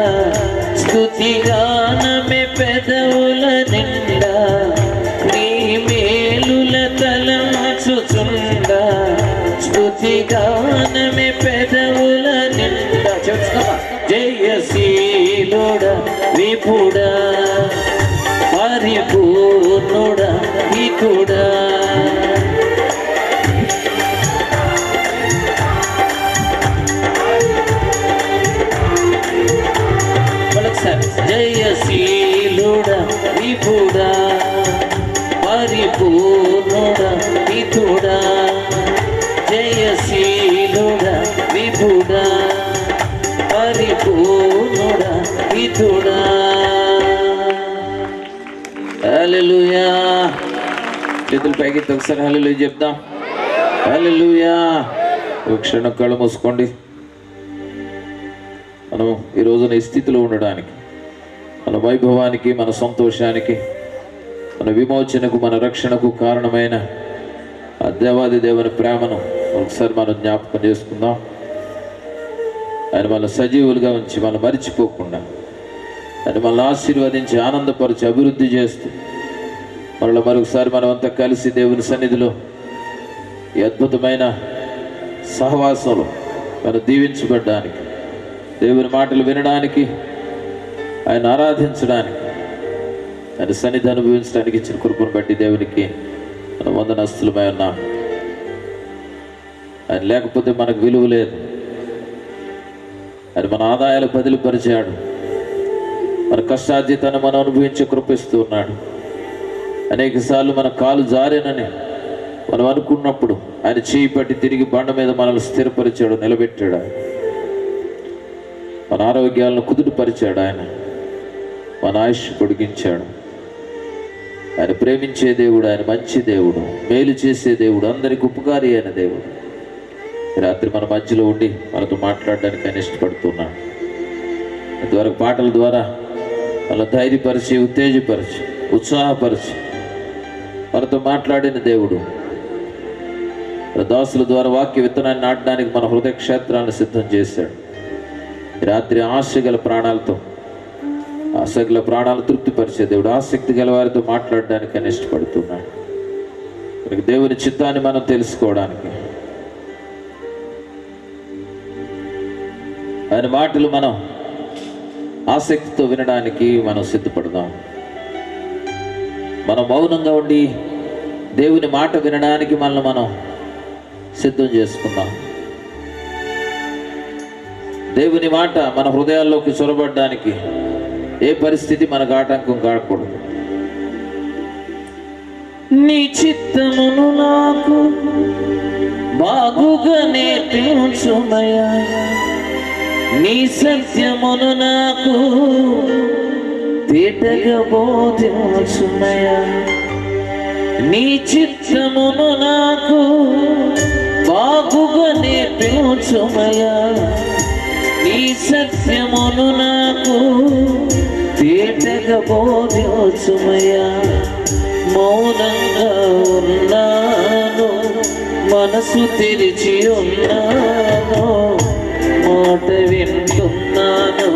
Speaker 1: స్తుతిగానమే పెదవుల నిండా, నీ మేలుల తలంచుచుండా స్తుతిగానమే పెదవుల నిండా, జయశీలుడా విభుడా పరిపూర్ణుడా హితుడా, జయశీలుడా విభుడా పరిపూర్ణుడా హితుడా, జయశీలుడా విభుడా పరిపూర్ణుడా హితుడా. హల్లెలూయా. చేతులు పైకి ఒకసారి హల్లెలూయా చెప్దాం. హల్లెలూయా. ఒక క్షణం కళ్ళు మూసుకోండి. మనం ఈ రోజున ఈ స్థితిలో ఉండడానికి, మన వైభవానికి, మన సంతోషానికి, మన విమోచనకు, మన రక్షణకు కారణమైన ఆ దేవాది దేవుని ప్రేమను ఒకసారి మనం జ్ఞాపకం చేసుకుందాం. ఆయన మన సజీవులుగా ఉంచి మనం మరిచిపోకుండా ఆయన మనల్ని ఆశీర్వదించి ఆనందపరిచి అభివృద్ధి చేస్తూ మరొకసారి మనం అంతా కలిసి దేవుని సన్నిధిలో ఈ అద్భుతమైన సహవాసంలో మనం దీవించబడ్డానికి, దేవుని మాటలు వినడానికి, ఆయన ఆరాధించడానికి, ఆయన సన్నిధి అనుభవించడానికి ఇచ్చిన కృపను బట్టి దేవునికి మనం వందనస్తులమై ఉన్నాం. ఆయన లేకపోతే మనకు విలువ లేదు. ఆయన మన ఆదాయాలు బదిలిపరిచాడు, మన కష్టార్జితాన్ని మనం అనుభవించి కృపిస్తూ ఉన్నాడు. అనేక సార్లు మన కాలు జారేనని మనం అనుకున్నప్పుడు ఆయన చేయి పట్టి తిరిగి బండ మీద మనల్ని స్థిరపరిచాడు, నిలబెట్టాడు. మన ఆరోగ్యాలను కుదుటపరిచాడు. ఆయన మన ఆయుష్ పొడిగించాడు. ఆయన ప్రేమించే దేవుడు, ఆయన మంచి దేవుడు, మేలు చేసే దేవుడు, అందరికి ఉపకారి అయిన దేవుడు. రాత్రి మన మధ్యలో ఉండి మనతో మాట్లాడడానికి ఆయన ఇష్టపడుతున్నాడు. ఇంతవరకు పాటల ద్వారా వాళ్ళ ధైర్యపరిచి, ఉత్తేజపరిచి, ఉత్సాహపరిచి మనతో మాట్లాడిన దేవుడు. దాసుల ద్వారా వాక్య విత్తనాన్ని నాటడానికి మన హృదయ క్షేత్రాన్ని సిద్ధం చేశాడు. రాత్రి ఆశగల ప్రాణాలతో, ఆశగల ప్రాణాలు తృప్తిపరిచే దేవుడు, ఆసక్తి గల వారితో మాట్లాడడానికి ఆయన ఇష్టపడుతున్నాడు. మనకి దేవుని చిత్తాన్ని మనం తెలుసుకోవడానికి, ఆయన మాటలు మనం ఆసక్తితో వినడానికి మనం సిద్ధపడదాం. మనం మౌనంగా ఉండి దేవుని మాట వినడానికి మనల్ని మనం సిద్ధం చేసుకుందాం. దేవుని మాట మన హృదయాల్లోకి చొరబడడానికి ఏ పరిస్థితి మనకు ఆటంకం కాకూడదు. నీ చిత్తమును నాకు బాగుగా నేర్పించుమయ్యా, నీ సత్యమును నాకు తేటగా బోధించుమయ్యా, నీ చిత్తమును నాకు బాగుగా నేర్పించుమయ్యా, నీ సత్యమును నాకు తేటగా బోధించుమయ్యా. మౌనంగా ఉన్నాను, మనసు తెరిచి ఉన్నాను, మాట వింటున్నాను,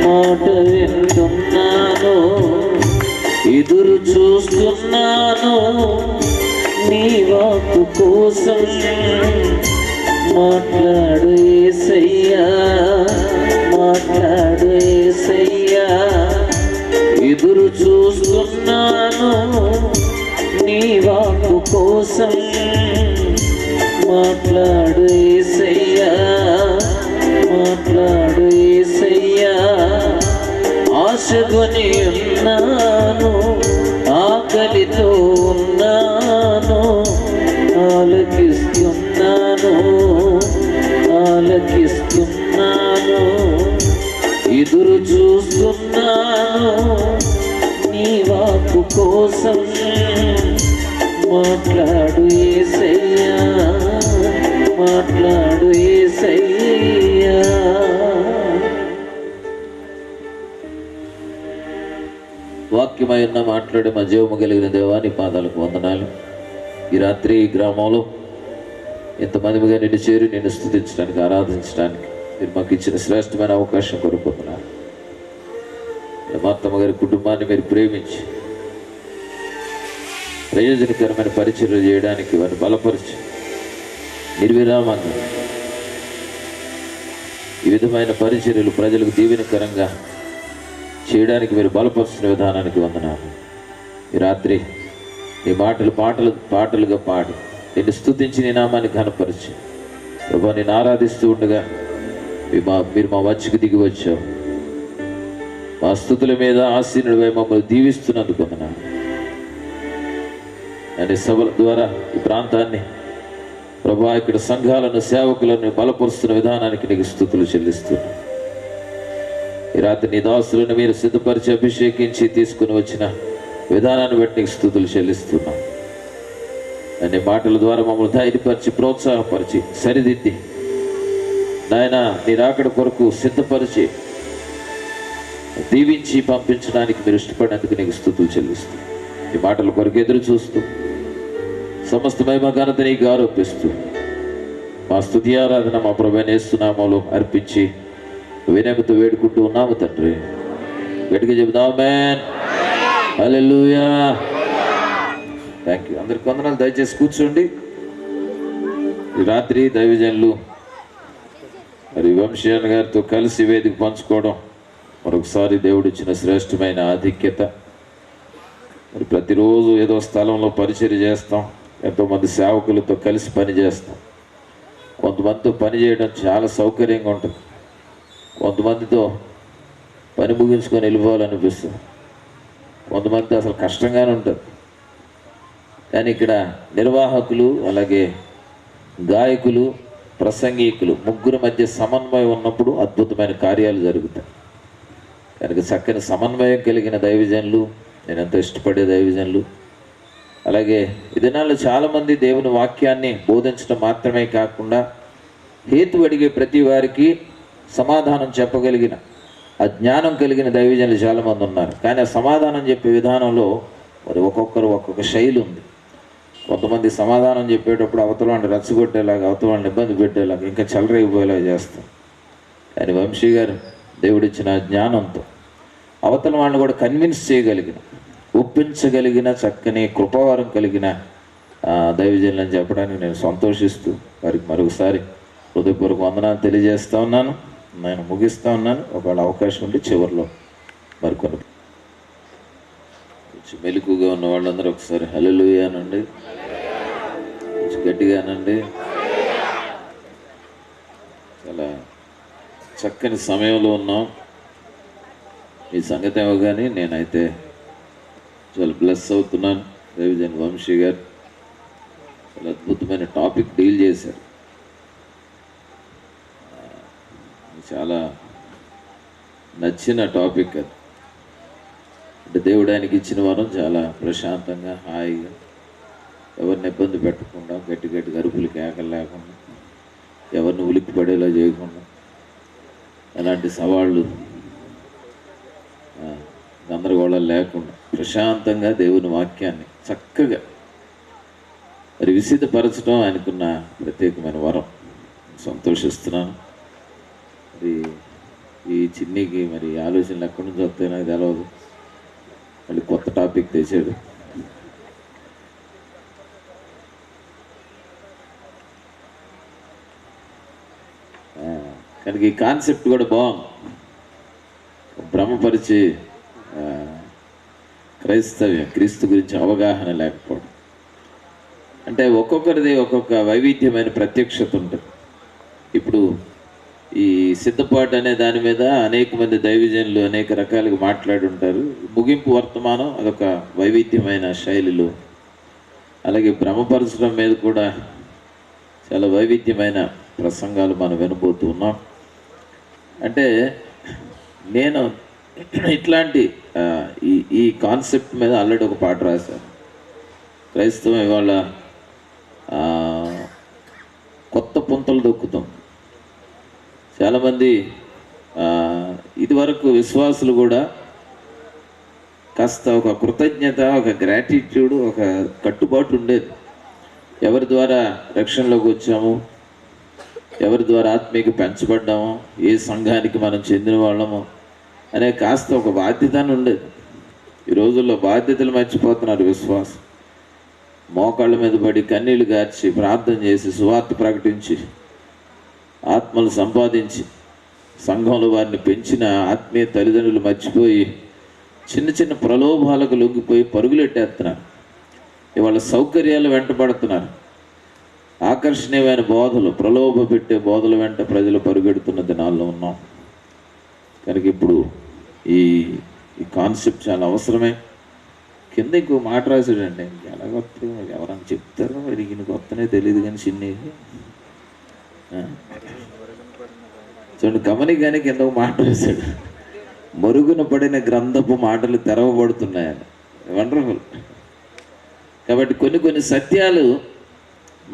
Speaker 1: మాట వింటున్నాను, ఎదురు చూస్తున్నాను నీ వాక్కు కోసం. మాట్లాడు యేసయ్యా, మాట్లాడు యేసయ్యా. ఎదురు చూస్తున్నాను నీ వాక్కు కోసం. మాట్లాడు యేసయ్యా, మాట్లాడు యేసయ్యా. ఆశగొని ఉన్నాను, ఆకలితో ఉన్నాను, ఆలకిస్తున్నాను, ఆలకిస్తున్నాను. ఎదురు చూస్తున్నాను నీ వాక్కు కోసం. మాట్లాడు యేసయ్యా, మాట్లాడు యేసయ్యా. వాక్యమై ఉన్న మాట్లాడే మా జీవము కలిగిన దేవా, నీ పాదాలకు వందనాలు. ఈ రాత్రి ఈ గ్రామంలో ఎంతమందిగా నిన్ను చేరి నిన్ను స్తుతించడానికి, ఆరాధించడానికి మీరు మాకు ఇచ్చిన శ్రేష్టమైన అవకాశం కోరుకుంటున్నాను. మా అత్తమ్మ గారి కుటుంబాన్ని మీరు ప్రేమించి ప్రయోజనకరమైన పరిచర్యలు చేయడానికి వారిని బలపరిచి నిర్విరామంగా ఈ విధమైన పరిచర్యలు ప్రజలకు దీవెనకరంగా చేయడానికి మీరు బలపరుస్తున్న విధానానికి వందనాలు. ఈ రాత్రి ఈ పాటలుగా పాడి నిన్ను స్తుతించి నీ నామాన్ని ఘనపరిచి ప్రభా నేను ఆరాధిస్తూ ఉండగా మీరు మా వచ్చుకు దిగి వచ్చావు. మా స్తుతుల మీద ఆసీనుడివై మమ్మల్ని దీవిస్తున్నందుకు వందనాలు. అనే సభల ద్వారా ఈ ప్రాంతాన్ని ప్రభా ఇక్కడ సంఘాలను సేవకులను బలపరుస్తున్న విధానానికి నీకు స్తుతులు చెల్లిస్తున్నాను. ఈ రాత్రి నీ దాసులను మీరు సిద్ధపరిచి అభిషేకించి తీసుకుని వచ్చిన విధానాన్ని బట్టి నీకు స్తుతులు చెల్లిస్తున్నాం. అనే మాటల ద్వారా మమ్మల్ని ధైర్యపరిచి ప్రోత్సాహపరిచి సరిదిద్ది నాయన నీ రాకడ కొరకు సిద్ధపరిచి దీవించి పంపించడానికి మీరు ఇష్టపడినందుకు నీకు స్తుతులు చెల్లిస్తున్నాం. ఈ మాటల కొరకు ఎదురు చూస్తూ సమస్త మహిమ ఘనత నీకు ఆరోపిస్తూ మా స్తుతి ఆరాధన మా ప్రభువైన యేసు నామములో అర్పించి వినయముతో వేడుకుంటూ ఉన్నాము తండ్రి. గట్టిగా చెబుదాం ఆమేన్, హల్లెలూయా. Thank you. అందరికి వందనాలు. దయచేసి కూర్చోండి. ఈ రాత్రి దైవజనులు మరి వంశీయన్ గారితో కలిసి వేదిక పంచుకోవడం మరొకసారి దేవుడు ఇచ్చిన శ్రేష్టమైన ఆధిక్యత. మరి ప్రతిరోజు ఏదో స్థలంలో పరిచర్య చేస్తాం, ఎంతోమంది సేవకులతో కలిసి పని చేస్తాం. కొంతమందితో పని చేయడం చాలా సౌకర్యంగా ఉంటుంది, కొంతమందితో పని ముగించుకొని వెళ్ళిపోవాలనిపిస్తుంది, కొంతమంది అసలు కష్టంగానే ఉంటుంది. కానీ ఇక్కడ నిర్వాహకులు అలాగే గాయకులు ప్రసంగికులు ముగ్గురు మధ్య సమన్వయం ఉన్నప్పుడు అద్భుతమైన కార్యాలు జరుగుతాయి. కనుక చక్కని సమన్వయం కలిగిన దైవజనులు, నేను ఎంతో ఇష్టపడే దైవజనులు. అలాగే ఈ దినాల్లో చాలామంది దేవుని వాక్యాన్ని బోధించడం మాత్రమే కాకుండా హేతు అడిగే ప్రతి వారికి సమాధానం చెప్పగలిగిన ఆ జ్ఞానం కలిగిన దైవజనులు చాలామంది ఉన్నారు. కానీ ఆ సమాధానం చెప్పే విధానంలో మరి ఒక్కొక్కరు ఒక్కొక్క శైలి ఉంది. కొంతమంది సమాధానం చెప్పేటప్పుడు అవతల వాళ్ళని రచ్చగొట్టేలాగా, అవతల వాళ్ళని ఇబ్బంది పెట్టేలాగా, ఇంకా చల్లరైపోయేలాగా చేస్తాం. కానీ వంశీ గారు దేవుడిచ్చిన జ్ఞానంతో అవతల వాళ్ళని కూడా కన్విన్స్ చేయగలిగిన, ఒప్పించగలిగిన చక్కని కృపావరం కలిగిన దైవజనులు అని చెప్పడానికి నేను సంతోషిస్తూ వారికి మరొకసారి హృదయపూర్వక వందనాలు తెలియజేస్తూ ఉన్నాను. నేను ముగిస్తూ ఉన్నాను. ఒకవేళ అవకాశం ఉంటే చివరిలో మరికొన్ని కొంచెం మెలకుగా ఉన్న వాళ్ళందరూ ఒకసారి హల్లెలూయా అనండి, కొంచెం గట్టిగా అనండి. చాలా చక్కని సమయంలో ఉన్నాం. ఈ సంగతి ఏమో కానీ నేనైతే చాలా బ్లెస్ అవుతున్నాను. దైవజన్ వంశీ గారు చాలా అద్భుతమైన టాపిక్ డీల్ చేశారు. చాలా నచ్చిన టాపిక్ అది. అంటే దేవుడు ఆయనకి ఇచ్చిన వరం చాలా ప్రశాంతంగా హాయిగా ఎవరిని ఇబ్బంది పెట్టకుండా, గట్టి గట్టి అరుపులు కేకలు లేకుండా, ఎవరిని ఉలిక్కి పడేలా చేయకుండా, ఎలాంటి సవాళ్ళు గందరగోళాలు లేకుండా ప్రశాంతంగా దేవుని వాక్యాన్ని చక్కగా మరి విసిద్ధపరచడం ఆయనకున్న ప్రత్యేకమైన వరం. సంతోషిస్తున్నాను. మరి ఈ చిన్నికి మరి ఆలోచనలు ఎక్కడి నుంచి వస్తాయో నాకు తెలియదు. మళ్ళీ కొత్త టాపిక్ తెచ్చాడు. కనుక ఈ కాన్సెప్ట్ కూడా బాగుంది. భ్రమపరిచి క్రైస్తవ్యం, క్రీస్తు గురించి అవగాహన లేకపోవడం. అంటే ఒక్కొక్కరిది ఒక్కొక్క వైవిధ్యమైన ప్రత్యక్షత ఉంటుంది. ఇప్పుడు ఈ సిద్ధపాటు అనే దాని మీద అనేక మంది దైవజనులు అనేక రకాలుగా మాట్లాడి ఉంటారు. ముగింపు వర్తమానం అదొక వైవిధ్యమైన శైలిలో, అలాగే భ్రమపరచడం మీద కూడా చాలా వైవిధ్యమైన ప్రసంగాలు మనం వినబోతూ ఉన్నాం. అంటే నేను ఇట్లాంటి ఈ కాన్సెప్ట్ మీద ఆల్రెడీ ఒక పాట రాశాను. క్రైస్తవం ఇవాళ కొత్త పుంతలు దొక్కుతాం. చాలామంది ఇదివరకు విశ్వాసులు కూడా కాస్త ఒక కృతజ్ఞత, ఒక గ్రాటిట్యూడ్, ఒక కట్టుబాటు ఉండేది. ఎవరి ద్వారా రక్షణలోకి వచ్చాము, ఎవరి ద్వారా ఆత్మీయంగా పెంచబడ్డాము, ఏ సంఘానికి మనం చెందిన వాళ్ళము అనే కాస్త ఒక బాధ్యతను ఉండేది. ఈ రోజుల్లో బాధ్యతలు మర్చిపోతున్నారు విశ్వాసం. మోకాళ్ళ మీద పడి కన్నీళ్లు గార్చి ప్రార్థన చేసి సువార్త ప్రకటించి ఆత్మలు సంపాదించి సంఘంలో వారిని పెంచిన ఆత్మీయ తల్లిదండ్రులు మర్చిపోయి చిన్న చిన్న ప్రలోభాలకు లొంగిపోయి పరుగులెట్టేస్తున్నారు. ఇవాళ సౌకర్యాలు వెంటబడుతున్నారు. ఆకర్షణీయమైన బోధలు, ప్రలోభ పెట్టే బోధల వెంట ప్రజలు పరుగెడుతున్న దినాల్లో ఉన్నాం. కనుక ఇప్పుడు ఈ కాన్సెప్ట్ చాలా అవసరమే. కింద ఇంకో మాట రాశాడండి, ఎలా కొత్త ఎవరన్నా చెప్తారో మరి ఈయన కొత్తనే తెలియదు కానీ చిన్న చూడండి గమనిగానే కింద ఒక మాట రాశాడు, మరుగున పడిన గ్రంథపు మాటలు తెరవబడుతున్నాయని. వండర్ఫుల్. కాబట్టి కొన్ని సత్యాలు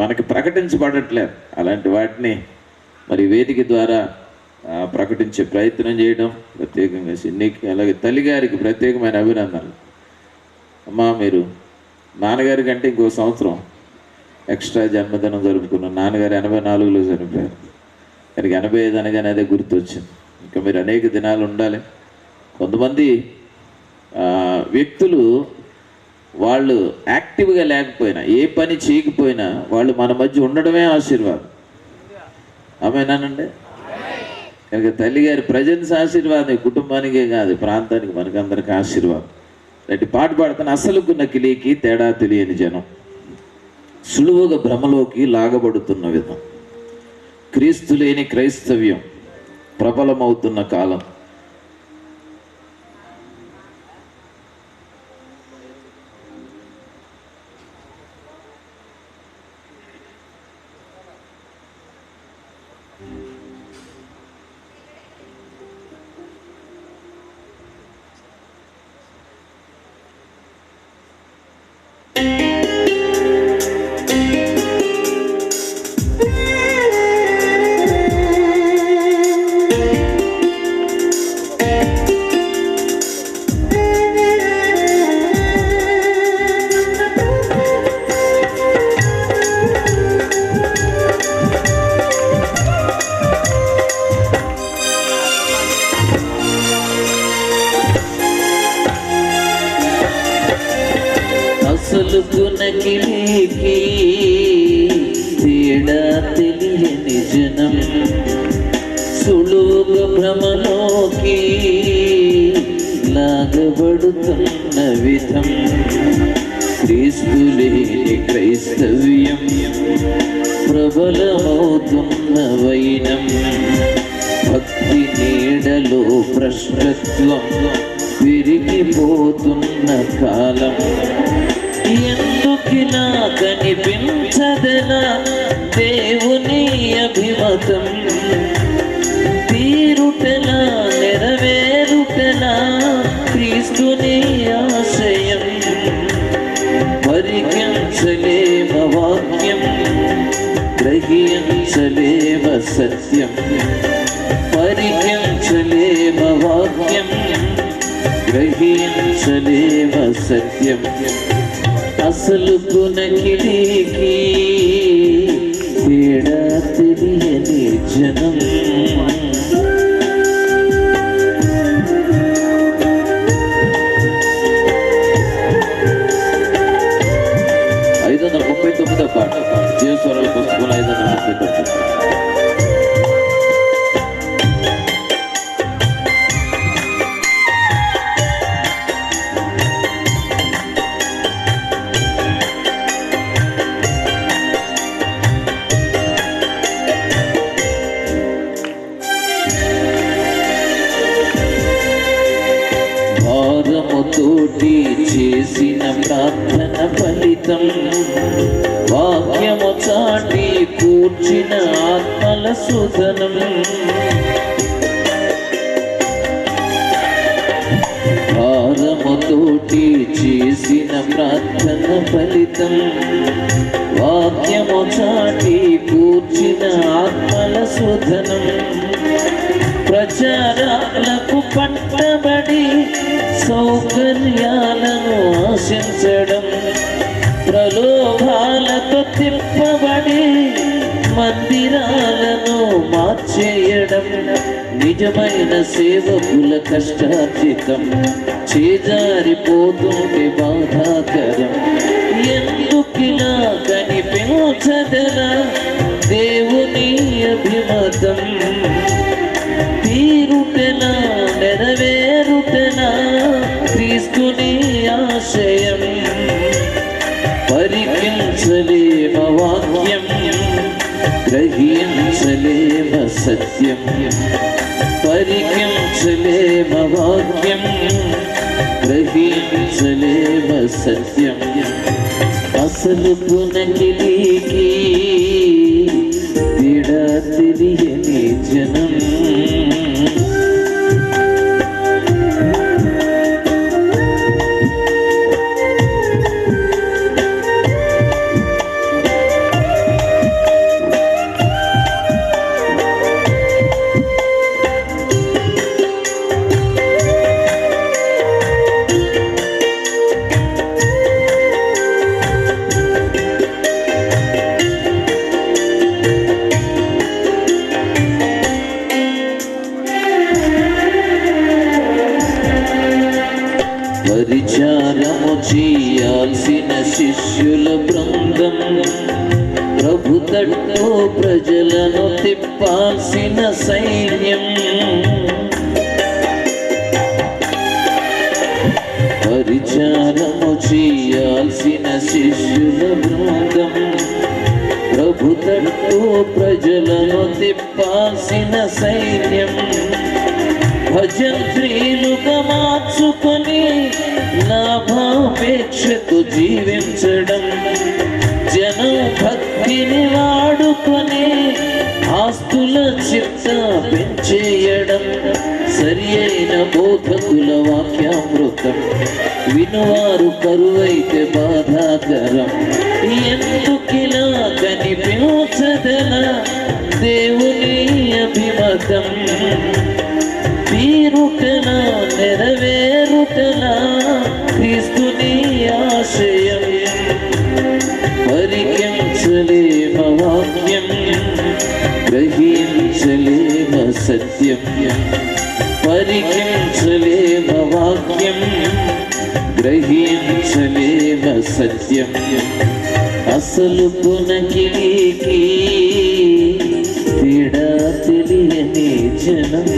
Speaker 1: మనకి ప్రకటించబడట్లేదు. అలాంటి వాటిని మరి వేదిక ద్వారా ప్రకటించే ప్రయత్నం చేయడం, ప్రత్యేకంగా సిన్నికి అలాగే తల్లిగారికి ప్రత్యేకమైన అభినందనలు. అమ్మా, మీరు నాన్నగారి కంటే ఇంకో సంవత్సరం ఎక్స్ట్రా జన్మదినం జరుపుకున్న. నాన్నగారు 84లో చనిపోయారు. కనుక 85 అనగానే అదే గుర్తొచ్చింది. ఇంకా మీరు అనేక దినాలు ఉండాలి. కొంతమంది వ్యక్తులు వాళ్ళు యాక్టివ్గా లేకపోయినా, ఏ పని చేయకపోయినా వాళ్ళు మన మధ్య ఉండడమే ఆశీర్వాదం. ఆమేనండి. కనుక తల్లిగారి ప్రజెన్స్ ఆశీర్వాదం, కుటుంబానికే కాదు ప్రాంతానికి మనకందరికి ఆశీర్వాదం. ఇలాంటి పాట పాడుతాను. అసలుకు నకిలీకి తేడా తెలియని జనం సులువుగా భ్రమలోకి లాగబడుతున్న విధం, క్రీస్తు లేని క్రైస్తవ్యం ప్రబలమవుతున్న కాలం. అసలుకు నకిలీకి తేడా తెలియని జనం సులువుగా భ్రమలోకి లాగబడుతున్న విధం, క్రీస్తు లేని క్రైస్తవ్యం ప్రబలమవుతున్న వైనం, భక్తి నీడలో భ్రష్టత్వం పెరిగిపోతున్న కాలం. ఎందుకిలా కనిపించదనా దేవుని అభిమతం, తీరుటలా నెరవేరుటలా క్రీస్తుని ఆశయం, పరికించలేమ వాక్యం గ్రహించలేమ సత్యం, పరికించలేమ వాక్యం గ్రహించలేమ సత్యం. అసలుకు నకిలీకి తేడా తెలియని జనం భారముతోటి చేసిన ప్రార్థన ఫలితం, వాక్యము చాటి కూర్చిన ఆత్మల సుధనం. భారముతోటి చేసిన ప్రార్థన ఫలితం, వాక్యము చాటి కూర్చిన ఆత్మల సుధనం. ప్రచారాలకు పట్టబడి సౌకర్యాలను ఆశించడం, ప్రలోభాలతో తిప్పబడి మందిరాలను మార్చేయడం, నిజమైన సేవకుల కష్టార్జితం చేజారిపోతుంటే బాధాకరం. ఎందుకిలా కనిపించదలా దేవుని అభిమతం, తీరుటెలా నెరవేరుటెలా క్రీస్తుని ఆశయం. పరికించలేమ వాక్యం, గ్రహించలేమ సత్యం. పరికించలేమ వాక్యం, గ్రహించలేమ సత్యం. అసలు పునకిలికి తేడా తెలియని జనం, పరిచారము చేయాల్సిన శిష్యుల బృందం, ప్రభు తట్టు ప్రజలను తిప్పాల్సిన సైన్యం. పరిచారము చేయాల్సిన శిష్యుల బృందం, ప్రభు తట్టు ప్రజలను తిప్పాల్సిన సైన్యం. భజంత్రీలుగా మార్చుకొని లాభాపేక్షతో జీవించడం, జనం భక్తిని వాడుకొని ఆస్తుల చిత్త పెంచేయడం. సరి అయిన బోధకుల వాక్యామృతం వినువారు కరువైతే బాధాకరం. ఎందుకిలా కనిపించదలా దేవుని అభిమతం, తీరుటలా నెరవేరుటలా క్రీస్తుని ఆశయం. పరికించలేమ వాక్యం, గ్రహించలేమ సత్యం. పరికించలేమ వాక్యం, గ్రహించలేమ సత్యం. అసలు పునకిలికి తేడా తెలియని జనం,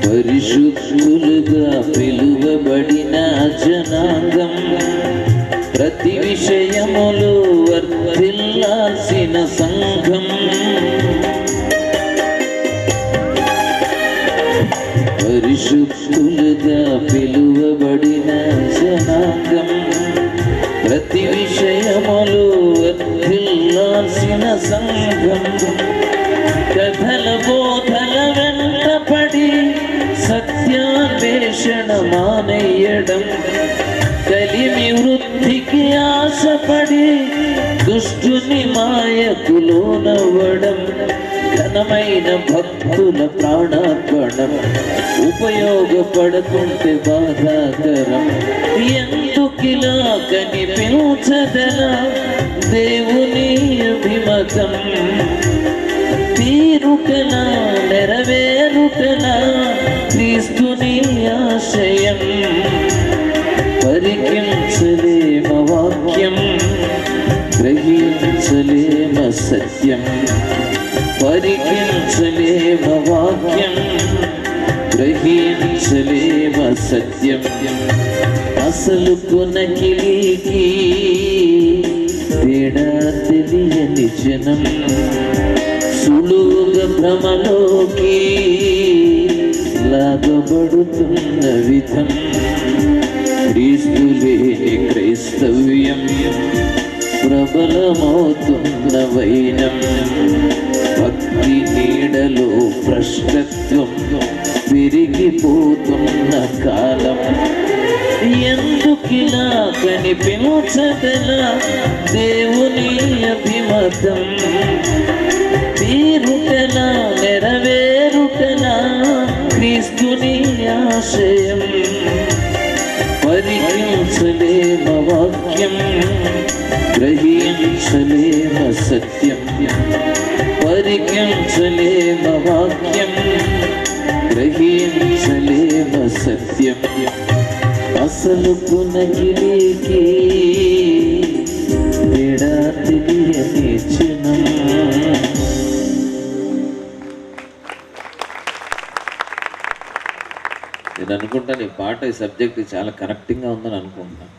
Speaker 1: పరిశుద్ధులుగా పిలువబడిన జనాంగం, ప్రతి విషయములు వర్ధిల్లాల్సిన సంఘం. పరిశుద్ధులుగా పిలువబడిన జనాంగం, ప్రతి విషయములు వర్ధిల్లాల్సిన సంఘం. కథల బోధల వెంటపడి సత్యాన్వేషణ మానేయడం, కలిమి వృద్ధికి ఆశపడి దుష్టుని మాయకు లోనవ్వడం, ఘనమైన భక్తుల ప్రాణార్పణం ఉపయోగపడకుంటే బాధాకరం. ఎందుకిలా కనిపించదలా దేవుని అభిమతం, తీరు తీరుటనా నెరవేరుటనా క్రీస్తుని ఆశయం. పరికించలేమ వాక్యం గ్రహించలేమ సత్యం. పరికించలేమ వాక్యం గ్రహించలేమ సత్యం. అసలు కొనకిలికి తేడా తెలియని జనం సులువుగా భ్రమలోకి లాగబడుతున్న విధం. క్రీస్తు లేని క్రైస్తవ్యం ప్రబలమవుతున్న వైనం. భక్తి నీడలో భ్రష్టత్వం విరిగిపోతున్న కాలం. ఎందుకిలా కనిపించగల దేవుని అభిమతం. తీరుటనా నెరవేరుటనా క్రీస్తుని ఆశయం. పరికించలేమ వాక్యం గ్రహించలేమ సత్యం. పరికించలేమ వాక్యం గ్రహించలేమ సత్యం. అసలు పునగిలికి తేడా తెలియని జనం. నేను అనుకుంటాను ఈ పాట ఈ సబ్జెక్ట్ చాలా కనెక్టింగ్గా ఉందని అనుకుంటున్నాను.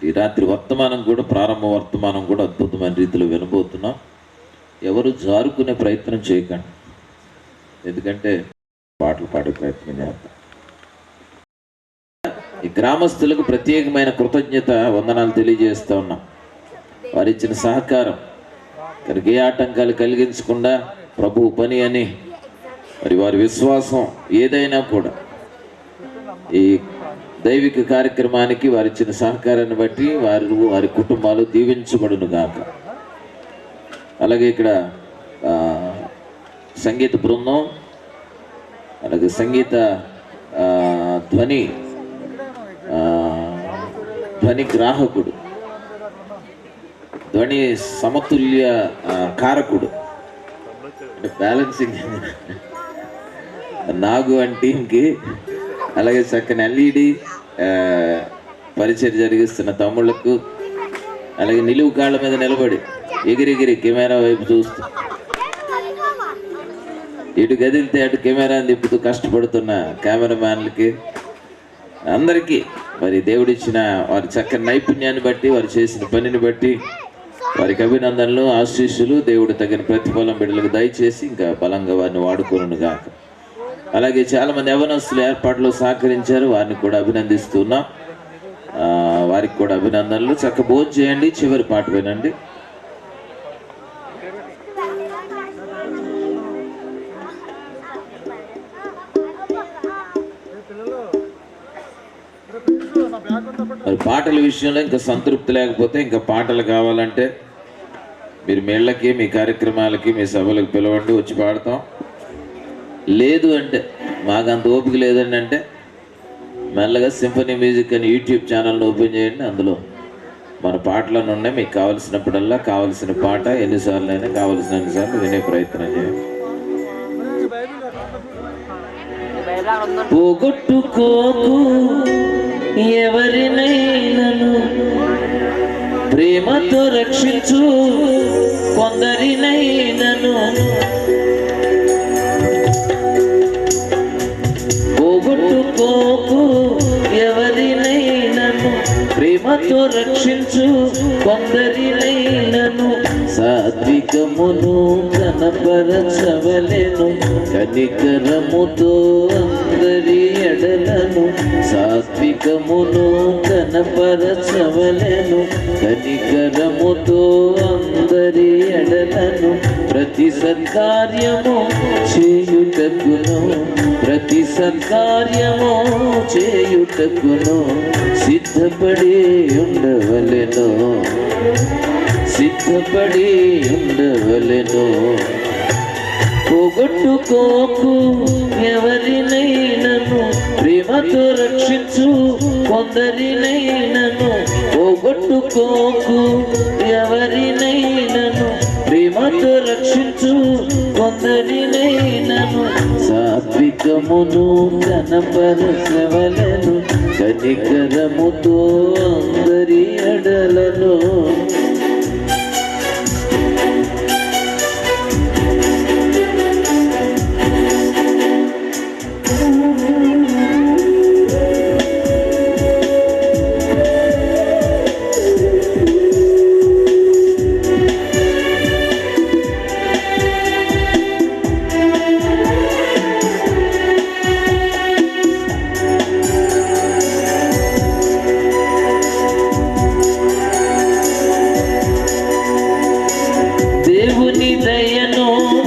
Speaker 1: ఈ రాత్రి వర్తమానం కూడా ప్రారంభ వర్తమానం కూడా అద్భుతమైన రీతిలో వినబోతున్నాం. ఎవరు జారుకునే ప్రయత్నం చేయకండి, ఎందుకంటే పాటలు పాడే ప్రయత్నం చేద్దాం. ఈ గ్రామస్తులకు ప్రత్యేకమైన కృతజ్ఞత వందనాలు తెలియజేస్తూ ఉన్నాం. వారు ఇచ్చిన సహకారం కనుక ఏ ఆటంకాలు కలిగించకుండా ప్రభు పని అని మరి వారి విశ్వాసం ఏదైనా కూడా ఈ దైవిక కార్యక్రమానికి వారు ఇచ్చిన సహకారాన్ని బట్టి వారి కుటుంబాలు దీవించబడును గాక. అలాగే ఇక్కడ సంగీత బృందం, అలాగే సంగీత ధ్వని గ్రాహకుడు, ధ్వని సమతుల్య కారకుడు అంటే బ్యాలెన్సింగ్ నాగు అని టీంకి, అలాగే చక్కని ఎల్ఈడి పరిచయం జరిగిస్తున్న తమ్ముళ్లకు, అలాగే నిలువు కాళ్ళ మీద నిలబడి ఎగిరెగిరి కెమెరా వైపు చూస్తూ ఇటు గదిలితే అటు కెమెరాని తిప్పుతూ కష్టపడుతున్న కెమెరామ్యాన్లకి అందరికీ మరి దేవుడిచ్చిన వారి చక్కని నైపుణ్యాన్ని బట్టి, వారు చేసిన పనిని బట్టి వారికి అభినందనలు, ఆశీస్సులు. దేవుడు తగిన ప్రతిఫలం బిడ్డలకు దయచేసి ఇంకా బలంగా వారిని వాడుకోను గాక. అలాగే చాలామంది యవనస్తులు ఏర్పాట్లు సహకరించారు, వారిని కూడా అభినందిస్తున్నాం. వారికి కూడా అభినందనలు. చక్క భోజనం చేయండి, చివరి పాట వినండి. మరి పాటల విషయంలో ఇంకా సంతృప్తి లేకపోతే ఇంకా పాటలు కావాలంటే మీరు మేళ్ళకి, మీ కార్యక్రమాలకి, మీ సభలకు పిలవండి, వచ్చి పాడతాం. లేదు అంటే మాకు అంత ఓపిక లేదండి అంటే మెల్లగా సింఫనీ మ్యూజిక్ అని యూట్యూబ్ ఛానల్ని ఓపెన్ చేయండి. అందులో మన పాటలను ఉన్నాయి. మీకు కావలసినప్పుడల్లా కావలసిన పాట ఎన్నిసార్లు అయినా కావలసిన ఎన్నిసార్లు వినే ప్రయత్నం చేయండి. పోగొట్టుకోకు ఎవరినైనను, ప్రేమతో రక్షించు కొందరినైనను. పోగొట్టుకోకు ఎవరినైనను, ప్రేమతో రక్షించు కొందరినైనను. సాత్వికమును కనపరచవలెను, కనికరముతో అందరి ఎడలను. సాత్వికమును కనపరచవలెను, కనికరముతో అందరి ఎడలను. ప్రతి సత్కార్యము చేయుటకును, ప్రతి సత్కార్యము చేయుటకును సిద్ధపడి ఉండవలెను, సిద్ధపడి ఉండవలెను. పోగొట్టుకోకు ఎవరినైనను, ప్రేమతో రక్షించు కొందరినైనను. పోగొట్టుకోకు ఎవరినైనను, ప్రేమ సాత్వికమును కనపరచవలెను కనికరముతో అందరి ఎడలను.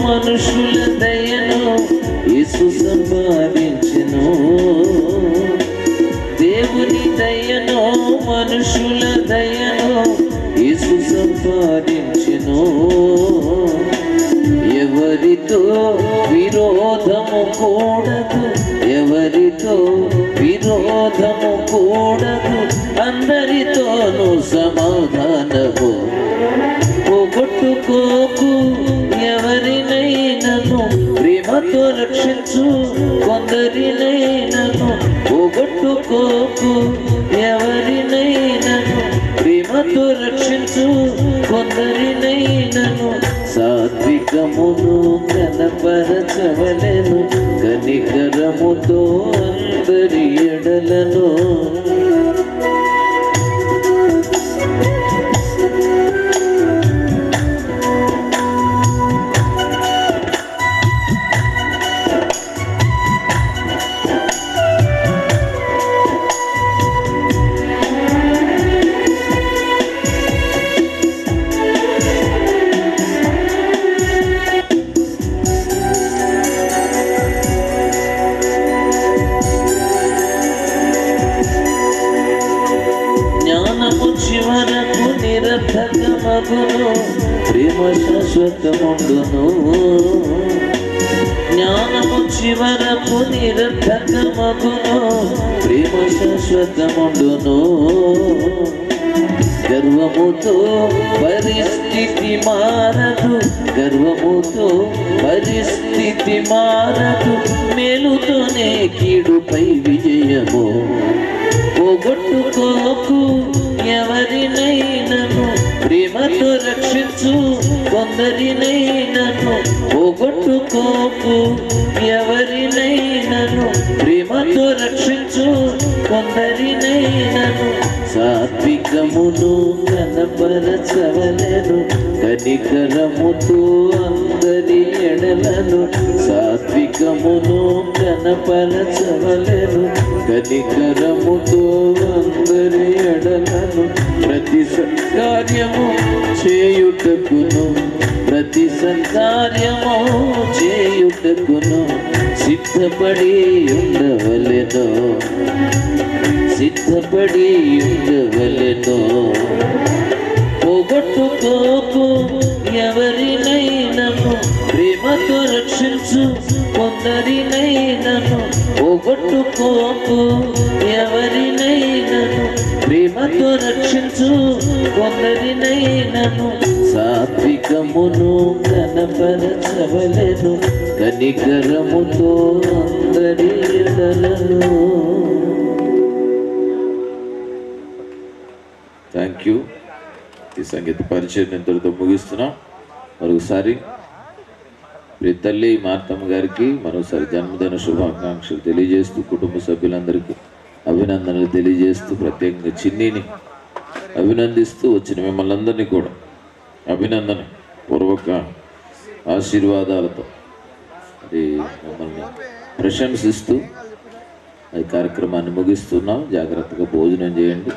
Speaker 1: మనుషుల దయను యేసు సంపాదించెను. దేవుని దయను మనుషుల దయను యేసు సంపాదించెను. ఎవరితో విరోధము కూడదు, ఎవరితో విరోధము కూడదు, అందరితోనూ సమాధానము. పోగొట్టుకోకు ఎవరినైనను, ప్రేమతో రక్షించు కొందరినైనను. పోగొట్టుకోకు ఎవరినైనను, ప్రేమతో రక్షించు కొందరినైనను. సాత్వికమును కనపరచవలెను కనికరముతో అందరి ఎడలను. చివరకు నిరర్థకమగును, ప్రేమ శాశ్వతముండును. జ్ఞానము చివరకు నిరర్థకమగును, ప్రేమ శాశ్వతముండును. గర్వముతో పరిస్థితి మారదు, గర్వముతో పరిస్థితి మారదు, మేలుతోనే కీడుపై విజయము. పోగొట్టుకోకు ఎవరినైనను, ప్రేమతో రక్షించు కొందరినైనను. పోగొట్టుకోకు ఎవరినైనను, ప్రేమతో రక్షించు కొందరినైనను. సాత్వికమును కనపరచవలెను కనికరముతో అందరి ఎడలను. సాత్వికమును కనపరచవలెను కనికరముతో అందరి ఎడలను. ప్రతి సత్కార్యము చేయుటకును, ప్రతి సత్కార్యము చేయుటకును సిద్ధపడి ఉండవలెను, సిద్ధపడి ఉండవలెను. పోగొట్టుకోకు ఎవరినైనను, ప్రేమతో రక్షించు కొందరినైనను. పోగొట్టుకోకు ఎవరినైనను, ప్రేమతో రక్షించు కొందరినైనను. సాత్వికమును కనపరచవలెను కనికరముతో అందరి ఎడలను. Thank you. ఈ సంగీత పరిచయం ఇంతటితో ముగిస్తున్నాం. మరొకసారి ప్రియ తల్లి మార్తమ్మ గారికి మరోసారి జన్మదిన శుభాకాంక్షలు తెలియజేస్తూ, కుటుంబ సభ్యులందరికీ అభినందనలు తెలియజేస్తూ, ప్రత్యేకంగా చిన్నీని అభినందిస్తూ, వచ్చిన మిమ్మల్ని అందరినీ కూడా అభినందన పూర్వక ఆశీర్వాదాలతో అది మమ్మల్ని ప్రశంసిస్తూ ఈ కార్యక్రమాన్ని ముగిస్తున్నాం. జాగ్రత్తగా భోజనం చేయండి.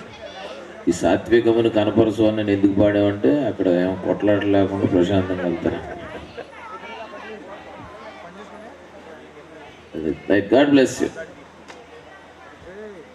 Speaker 1: ఈ సాత్వికమును కనపరచు అని నేను ఎందుకు పాడామంటే అక్కడ ఏమో కొట్లాట లేకుండా ప్రశాంతంగా వెళ్తారు. God bless you.